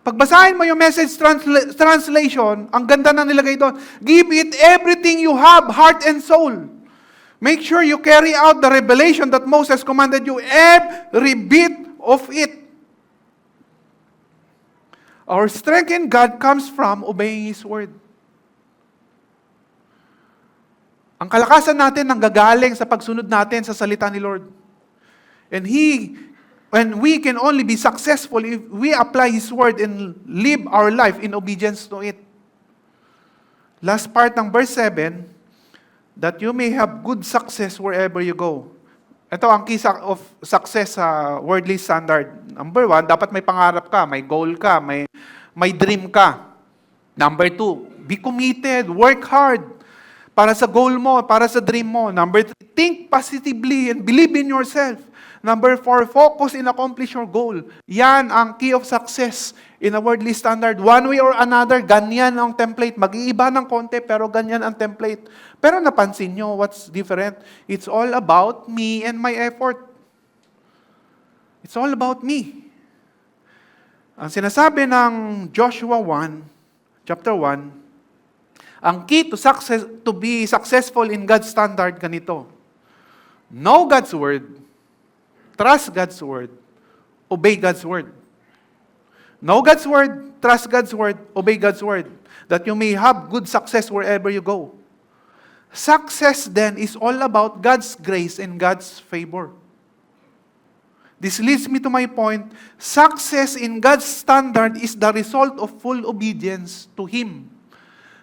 Pagbasahin mo yung message translation, ang ganda na nilagay doon. Give it everything you have, heart and soul. Make sure you carry out the revelation that Moses commanded you, every bit of it. Our strength in God comes from obeying His word. Ang kalakasan natin nanggagaling sa pagsunod natin sa salita ni Lord. And we can only be successful if we apply His word and live our life in obedience to it. Last part ng verse 7, that you may have good success wherever you go. Ito ang key of success sa worldly standard. Number 1, dapat may pangarap ka, may goal ka, may dream ka. Number 2, be committed, work hard para sa goal mo, para sa dream mo. Number 3, think positively and believe in yourself. Number 4, focus and accomplish your goal. Yan ang key of success in a worldly standard. One way or another, ganyan ang template. Mag-iiba ng konti, pero ganyan ang template. Pero napansin nyo, what's different? It's all about me and my effort. It's all about me. Ang sinasabi ng Joshua 1, chapter 1, ang key to success, to be successful in God's standard, ganito. Know God's word, trust God's word, obey God's word. Know God's word, trust God's word, obey God's word, that you may have good success wherever you go. Success then is all about God's grace and God's favor. This leads me to my point. Success in God's standard is the result of full obedience to Him.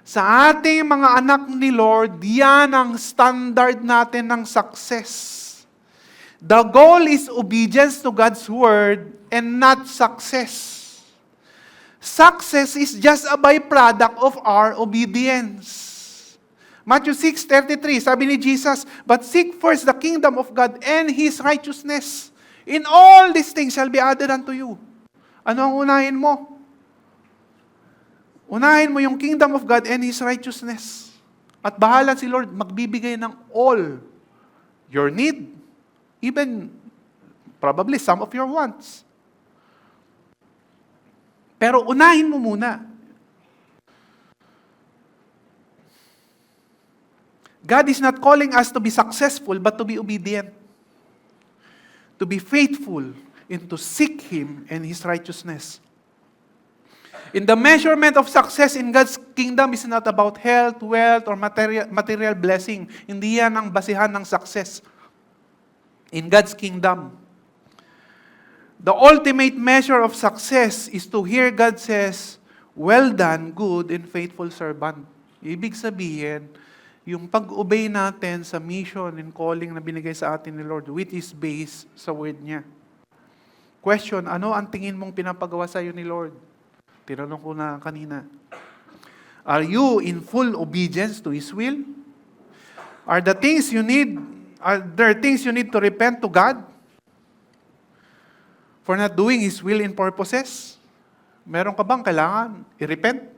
Sa ating mga anak ni Lord, yan ang standard natin ng success. The goal is obedience to God's word and not success. Success is just a byproduct of our obedience. Matthew 6:33, sabi ni Jesus, but seek first the kingdom of God and His righteousness. In all these things shall be added unto you. Ano ang unahin mo? Unahin mo yung kingdom of God and His righteousness. At bahala si Lord magbibigay ng all your need, even probably some of your wants. Pero unahin mo muna. God is not calling us to be successful, but to be obedient. To be faithful and to seek Him and His righteousness. In the measurement of success in God's kingdom is not about health, wealth, or material blessing. Hindi yan ang basihan ng success in God's kingdom. The ultimate measure of success is to hear God says, well done, good and faithful servant. Ibig sabihin, yung pag-obey natin sa mission and calling na binigay sa atin ni Lord, which is based sa word niya. Question, ano ang tingin mong pinapagawa sa iyo ni Lord? Tinanong ko na kanina. Are you in full obedience to His will? Are there things you need to repent to God for not doing His will and purposes? Meron ka bang kailangan i-repent?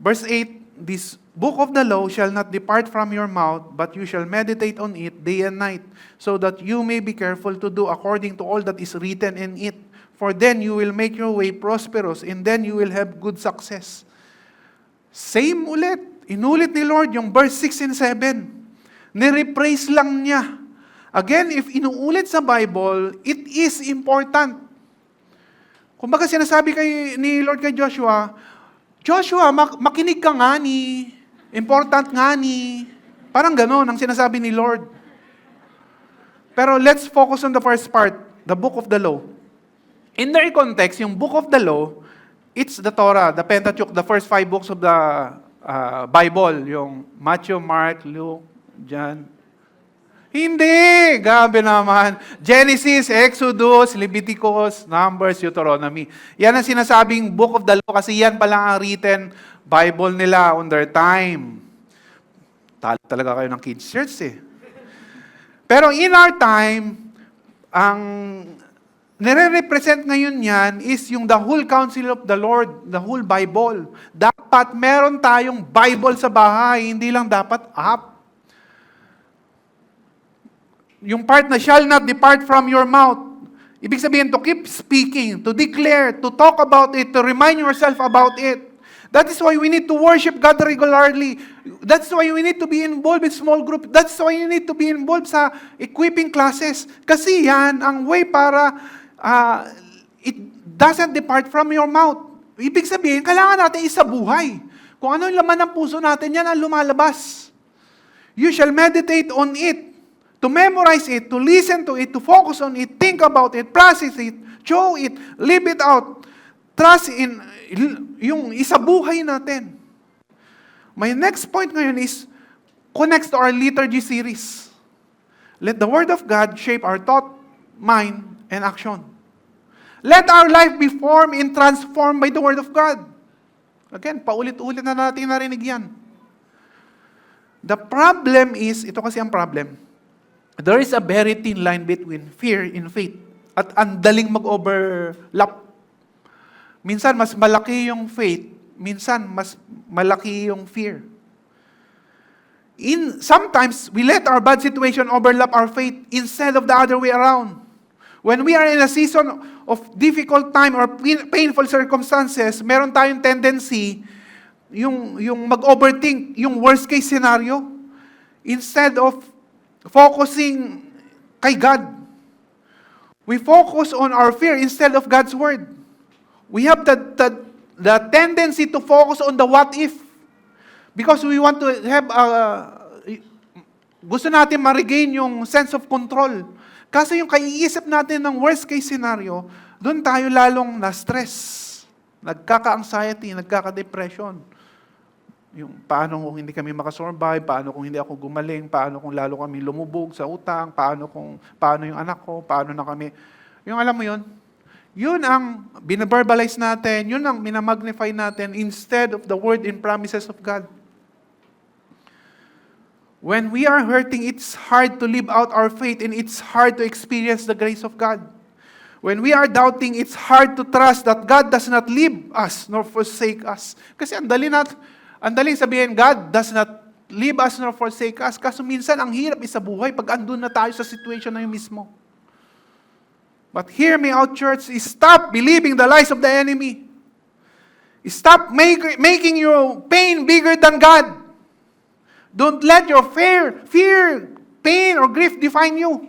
Verse 8, this book of the law shall not depart from your mouth, but you shall meditate on it day and night, so that you may be careful to do according to all that is written in it. For then you will make your way prosperous, and then you will have good success. Same ulit. Inulit ni Lord yung verse 6 and 7. Nirephrase lang niya. Again, if inuulit sa Bible, it is important. Kumbaga sinasabi ni Lord kay Joshua, Joshua, makinig ka nga ni, important nga ni. Parang gano'n ang sinasabi ni Lord. Pero let's focus on the first part, the book of the law. In their context, yung book of the law, it's the Torah, the Pentateuch, the first 5 books of the Bible, yung Matthew, Mark, Luke, John. Hindi! Grabe naman. Genesis, Exodus, Leviticus, Numbers, Deuteronomy. Yan ang sinasabing book of the law kasi yan pala ang written Bible nila on their time. Talo talaga kayo ng kids church eh. Pero in our time, ang nire-represent ngayon yan is yung the whole counsel of the Lord, the whole Bible. Dapat meron tayong Bible sa bahay, hindi lang dapat app. Yung part na shall not depart from your mouth. Ibig sabihin, to keep speaking, to declare, to talk about it, to remind yourself about it. That is why we need to worship God regularly. That's why we need to be involved in small group. That's why you need to be involved sa equipping classes. Kasi yan ang way para it doesn't depart from your mouth. Ibig sabihin, kailangan natin isabuhay. Kung ano yung laman ng puso natin, yan ang lumalabas. You shall meditate on it. To memorize it, to listen to it, to focus on it, think about it, process it, show it, live it out. Trust in yung isabuhay natin. My next point ngayon is connects to our liturgy series. Let the Word of God shape our thought, mind, and action. Let our life be formed and transformed by the Word of God. Again, paulit-ulit na natin narinig yan. The problem is, ito kasi ang problem, there is a very thin line between fear and faith. At ang daling mag-overlap. Minsan, mas malaki yung faith. Minsan, mas malaki yung fear. Sometimes, we let our bad situation overlap our faith instead of the other way around. When we are in a season of difficult time or painful circumstances, meron tayong tendency yung mag-overthink, yung worst case scenario, instead of focusing kay God. We focus on our fear instead of God's Word. We have the tendency to focus on the what if. Because we want to have gusto natin ma-regain yung sense of control. Kasi yung kaiisip natin ng worst case scenario, doon tayo lalong na-stress. Nagkaka-anxiety, nagkaka-depression. Yung paano kung hindi kami makasurvive, paano kung hindi ako gumaling, paano kung lalo kami lumubog sa utang, paano yung anak ko, paano na kami. Yung alam mo yun ang binaverbalize natin, yun ang minamagnify natin instead of the word and promises of God. When we are hurting, it's hard to live out our faith and it's hard to experience the grace of God. When we are doubting, it's hard to trust that God does not leave us nor forsake us. Kasi ang daling sabihin, God does not leave us nor forsake us. Kaso minsan, ang hirap isa buhay pag andun na tayo sa situation na yung mismo. But hear me out, church, stop believing the lies of the enemy. Stop making your pain bigger than God. Don't let your fear, pain, or grief define you.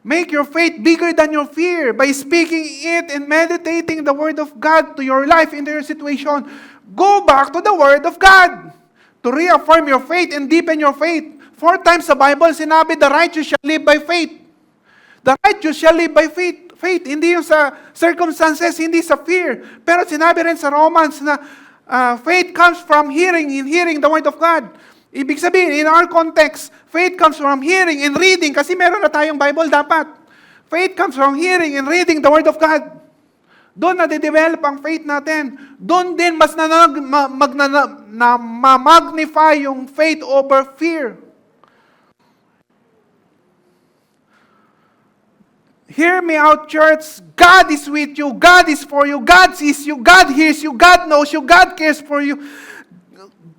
Make your faith bigger than your fear by speaking it and meditating the Word of God to your life and to your situation. Go back to the Word of God to reaffirm your faith and deepen your faith. 4 times sa Bible, sinabi, the righteous shall live by faith. The righteous shall live by faith. Faith, hindi yung sa circumstances, hindi sa fear. Pero sinabi rin sa Romans na faith comes from hearing and hearing the Word of God. Ibig sabihin, in our context, faith comes from hearing and reading kasi meron na tayong Bible dapat. Faith comes from hearing and reading the Word of God. Doon na de-develop ang faith natin. Doon din mas ma-magnify yung faith over fear. Hear me out, church. God is with you. God is for you. God sees you. God hears you. God knows you. God cares for you.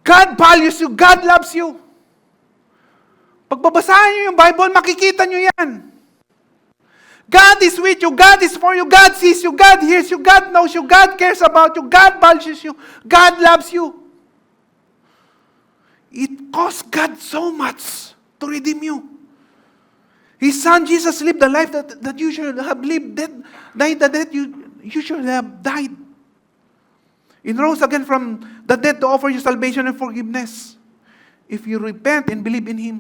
God values you. God loves you. Pagbabasahin niyo yung Bible, makikita niyo yan. God is with you. God is for you. God sees you. God hears you. God knows you. God cares about you. God values you. God loves you. It cost God so much to redeem you. His Son Jesus lived the life that you should have lived, died the death you should have died. And rose again from the dead to offer you salvation and forgiveness. If you repent and believe in Him.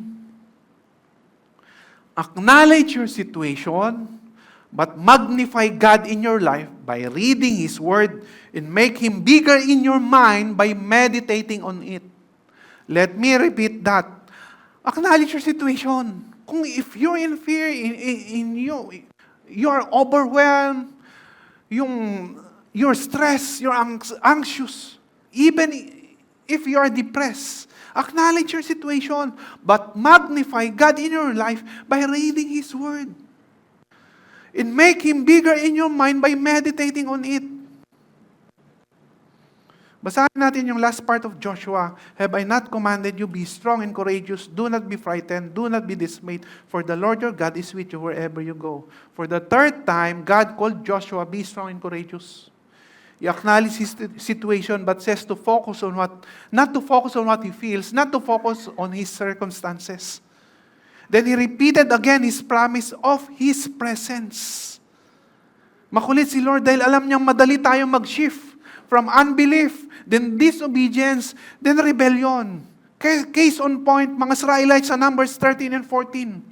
Acknowledge your situation, but magnify God in your life by reading His Word and make Him bigger in your mind by meditating on it. Let me repeat that. Acknowledge your situation. Kung if you're in fear, in you, you're overwhelmed, you're stressed, you're anxious, even if you are depressed, acknowledge your situation, but magnify God in your life by reading His Word. And make Him bigger in your mind by meditating on it. Basahin natin yung last part of Joshua. Have I not commanded you, be strong and courageous, do not be frightened, do not be dismayed, for the Lord your God is with you wherever you go. For the third time, God called Joshua, be strong and courageous. He acknowledged his situation, but says to focus on not to focus on what he feels, not to focus on his circumstances. Then he repeated again his promise of his presence. Makulit si Lord dahil alam niyang madali tayong mag-shift from unbelief, then disobedience, then rebellion. Case on point, mga Israelites sa Numbers 13 and 14.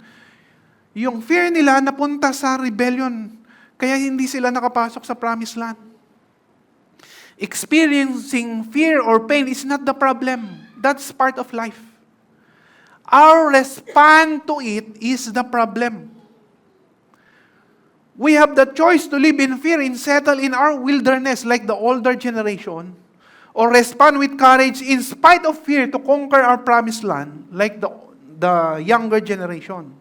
Yung fear nila napunta sa rebellion, kaya hindi sila nakapasok sa promised land. Experiencing fear or pain is not the problem. That's part of life. Our response to it is the problem. We have the choice to live in fear and settle in our wilderness like the older generation, or respond with courage in spite of fear to conquer our promised land like the younger generation.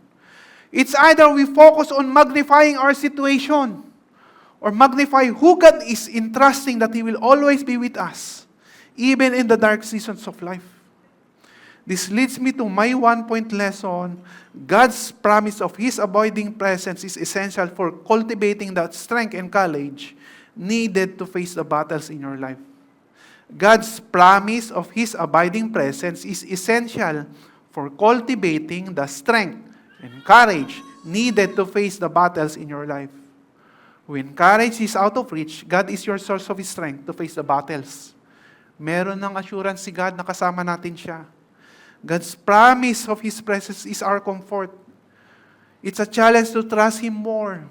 It's either we focus on magnifying our situation or magnify who God is, entrusting that He will always be with us, even in the dark seasons of life. This leads me to my one-point lesson. God's promise of His abiding presence is essential for cultivating that strength and courage needed to face the battles in your life. God's promise of His abiding presence is essential for cultivating the strength and courage needed to face the battles in your life. When courage is out of reach, God is your source of strength to face the battles. Meron ng assurance si God na kasama natin siya. God's promise of His presence is our comfort. It's a challenge to trust Him more,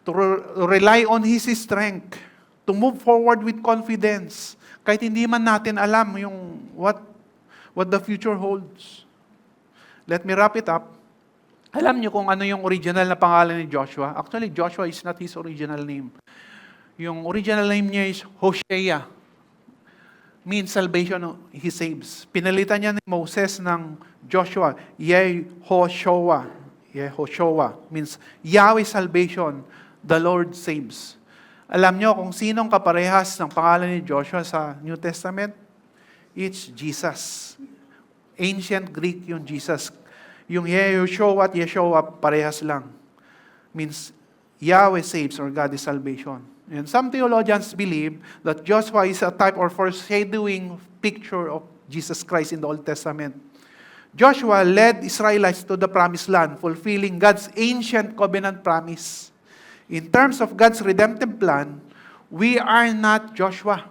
to rely on His strength, to move forward with confidence, kahit hindi man natin alam yung what the future holds. Let me wrap it up. Alam niyo kung ano yung original na pangalan ni Joshua? Actually, Joshua is not his original name. Yung original name niya is Hosea. Means salvation, He saves. Pinalitan niya ni Moses ng Joshua, Yehoshua. Yehoshua means Yahweh salvation, the Lord saves. Alam niyo kung sinong kaparehas ng pangalan ni Joshua sa New Testament? It's Jesus. Ancient Greek yung Jesus. Yung Yehoshua at Yeshua parehas lang. Means Yahweh saves or God is salvation. And some theologians believe that Joshua is a type or foreshadowing picture of Jesus Christ in the Old Testament. Joshua led Israelites to the promised land, fulfilling God's ancient covenant promise. In terms of God's redemptive plan, we are not Joshua.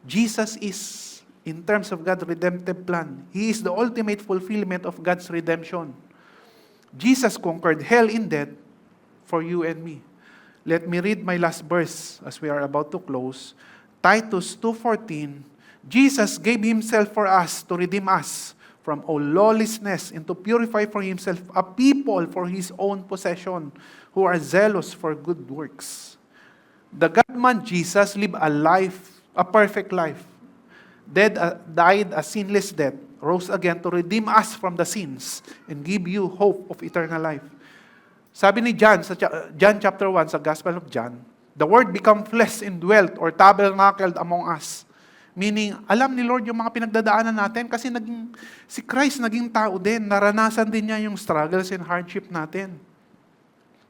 Jesus is, in terms of God's redemptive plan. He is the ultimate fulfillment of God's redemption. Jesus conquered hell and death for you and me. Let me read my last verse as we are about to close. Titus 2:14. Jesus gave Himself for us to redeem us from all lawlessness and to purify for Himself a people for His own possession who are zealous for good works. The God-man Jesus lived a perfect life, died a sinless death, rose again to redeem us from the sins and give you hope of eternal life. Sabi ni John, sa John chapter 1, sa Gospel of John, the Word become flesh and dwelt or tabernacled among us. Meaning, alam ni Lord yung mga pinagdadaanan natin kasi si Christ naging tao din. Naranasan din niya yung struggles and hardship natin.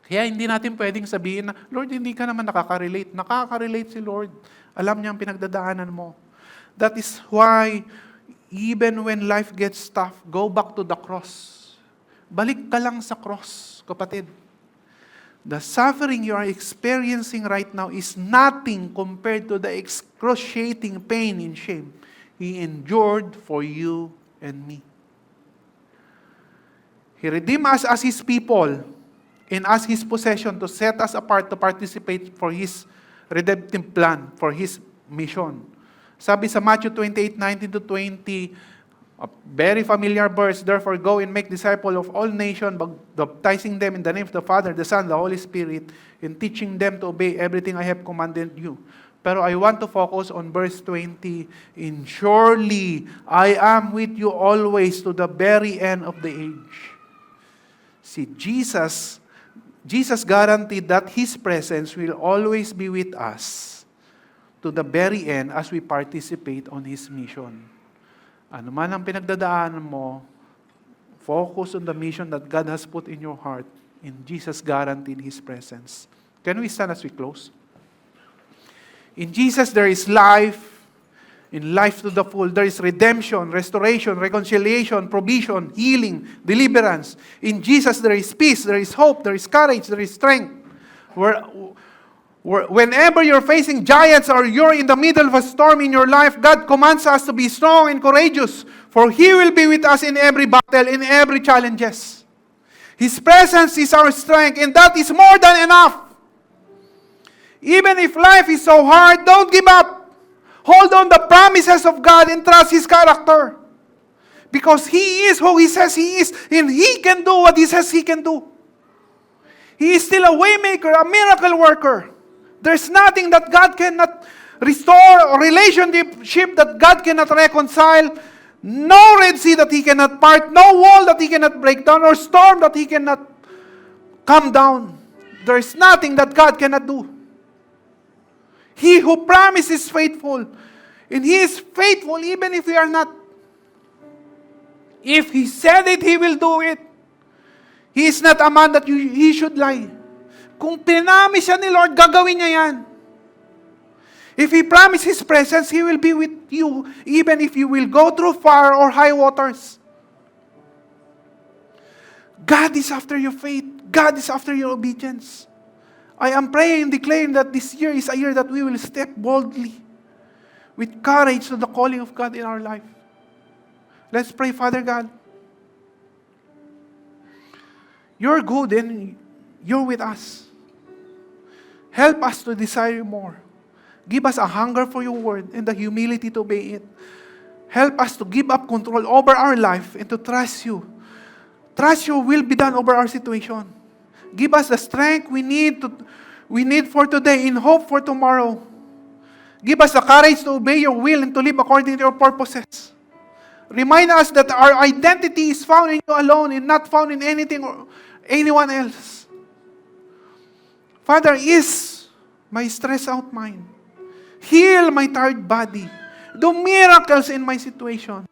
Kaya hindi natin pwedeng sabihin na, Lord, hindi ka naman nakaka-relate. Nakaka-relate si Lord. Alam niya ang pinagdadaanan mo. That is why, even when life gets tough, go back to the cross. Balik ka lang sa cross, kapatid. The suffering you are experiencing right now is nothing compared to the excruciating pain and shame He endured for you and me. He redeemed us as His people and as His possession to set us apart to participate for His redemptive plan, for His mission. Sabi sa Matthew 28:19-20, A very familiar verse, therefore go and make disciples of all nations, baptizing them in the name of the Father, the Son, the Holy Spirit, and teaching them to obey everything I have commanded you. Pero I want to focus on verse 20. And surely I am with you always to the very end of the age. See, Jesus guaranteed that His presence will always be with us to the very end as we participate on His mission. Ano man ang pinagdadaanan mo, focus on the mission that God has put in your heart, and Jesus guaranteed His presence. Can we stand as we close? In Jesus there is life, in life to the full. There is redemption, restoration, reconciliation, provision, healing, deliverance. In Jesus there is peace, there is hope, there is courage, there is strength. Whenever you're facing giants or you're in the middle of a storm in your life, God commands us to be strong and courageous, for He will be with us in every battle, in every challenges. His presence is our strength, and that is more than enough. Even if life is so hard, don't give up. Hold on the promises of God and trust His character. Because He is who He says He is, and He can do what He says He can do. He is still a way maker, a miracle worker. There's nothing that God cannot restore, or relationship that God cannot reconcile. No Red Sea that He cannot part, no wall that He cannot break down, or storm that He cannot calm down. There's nothing that God cannot do. He who promises is faithful. And He is faithful even if we are not. If He said it, He will do it. He is not a man that He should lie. Kung pinamis siya ni Lord, gagawin niya yan. If He promised His presence, He will be with you even if you will go through fire or high waters. God is after your faith. God is after your obedience. I am praying and declaring that this year is a year that we will step boldly with courage to the calling of God in our life. Let's pray, Father God. You're good and you're with us. Help us to desire more. Give us a hunger for your word and the humility to obey it. Help us to give up control over our life and to trust you. Trust your will be done over our situation. Give us the strength we need for today and hope for tomorrow. Give us the courage to obey your will and to live according to your purposes. Remind us that our identity is found in you alone and not found in anything or anyone else. Father, ease my stressed out mind. Heal my tired body. Do miracles in my situation.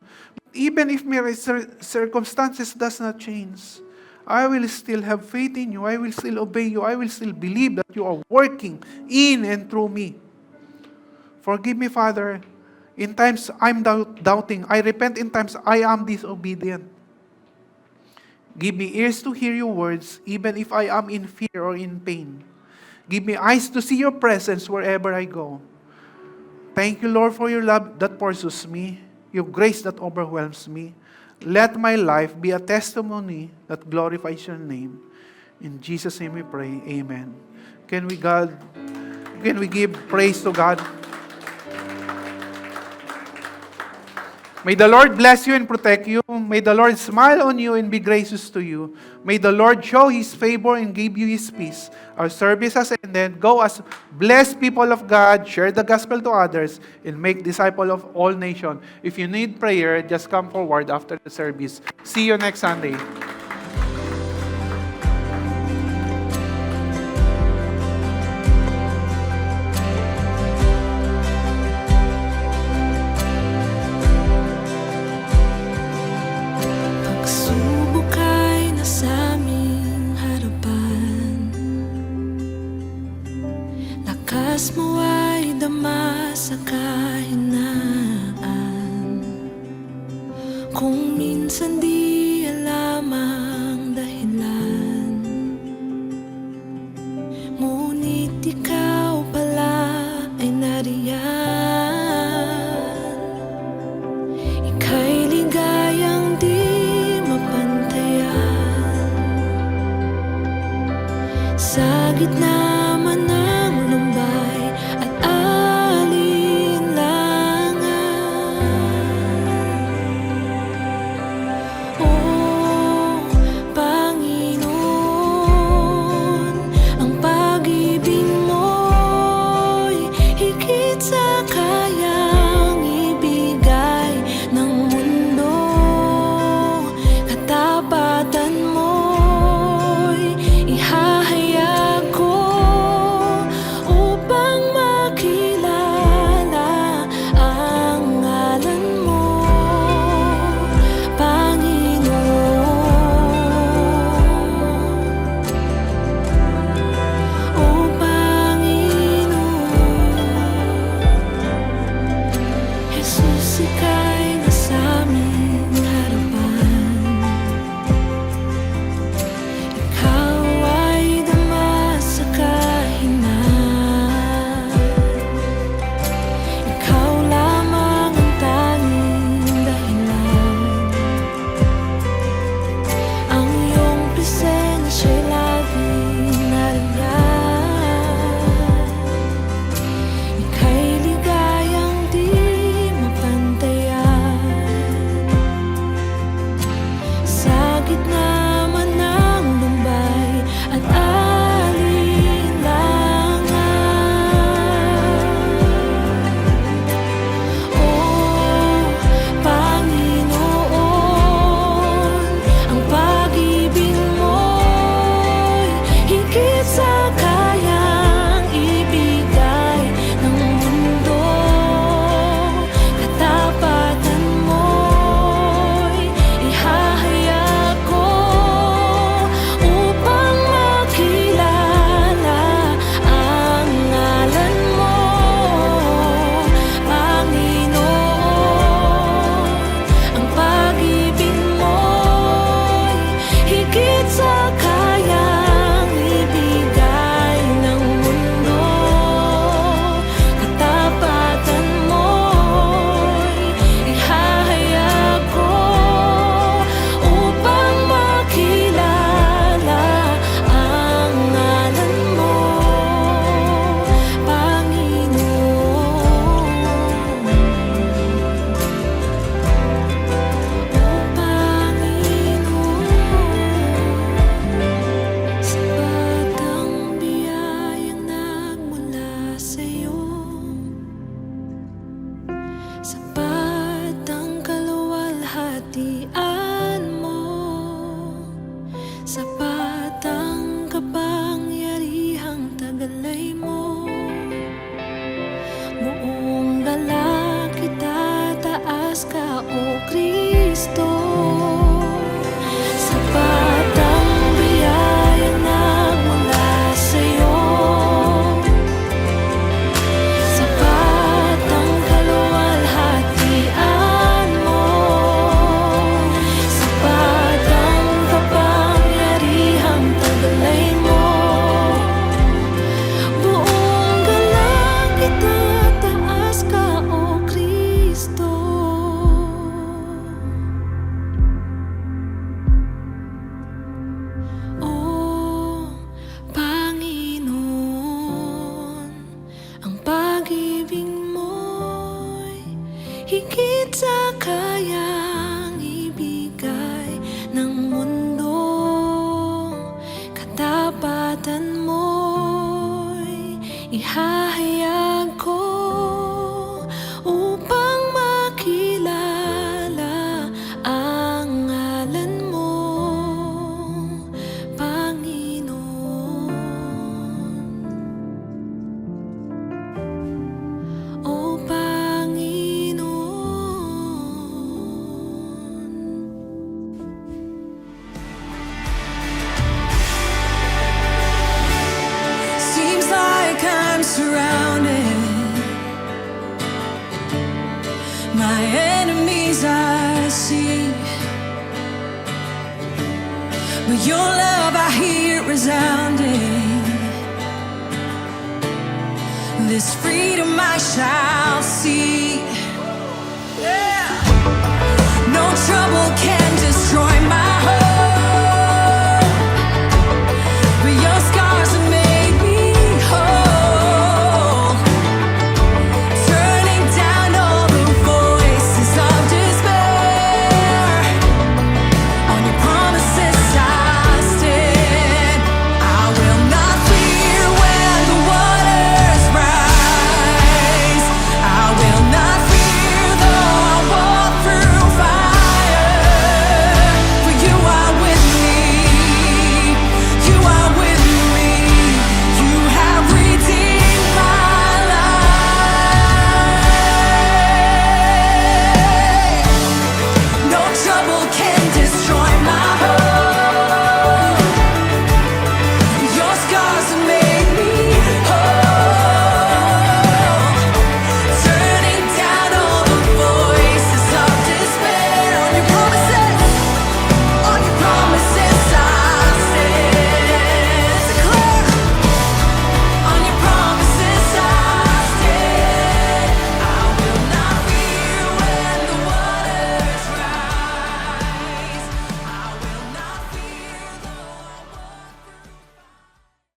Even if my circumstances does not change, I will still have faith in you. I will still obey you. I will still believe that you are working in and through me. Forgive me, Father. In times I'm doubting. I repent in times I am disobedient. Give me ears to hear your words, even if I am in fear or in pain. Give me eyes to see your presence wherever I go. Thank you, Lord, for your love that pursues me, your grace that overwhelms me. Let my life be a testimony that glorifies your name. In Jesus' name we pray. Amen. Can we give praise to God? May the Lord bless you and protect you. May the Lord smile on you and be gracious to you. May the Lord show His favor and give you His peace. Our service has ended. Go as blessed people of God, share the gospel to others, and make disciples of all nations. If you need prayer, just come forward after the service. See you next Sunday. Lakas mo ay dama sa kahinaan. Kung minsan di alam ang dahilan, ngunit ikaw pala ay nariyan. Ika'y ligayang di mapantayan. Sa gitna man ng lumbay at alinlangan, ihahayag ko upang makilala ang ngalan mo, Panginoon. O Panginoon. Seems like I'm surrounded. My enemies I see, but your love I hear resounding. This freedom I shall see. Yeah. No trouble can destroy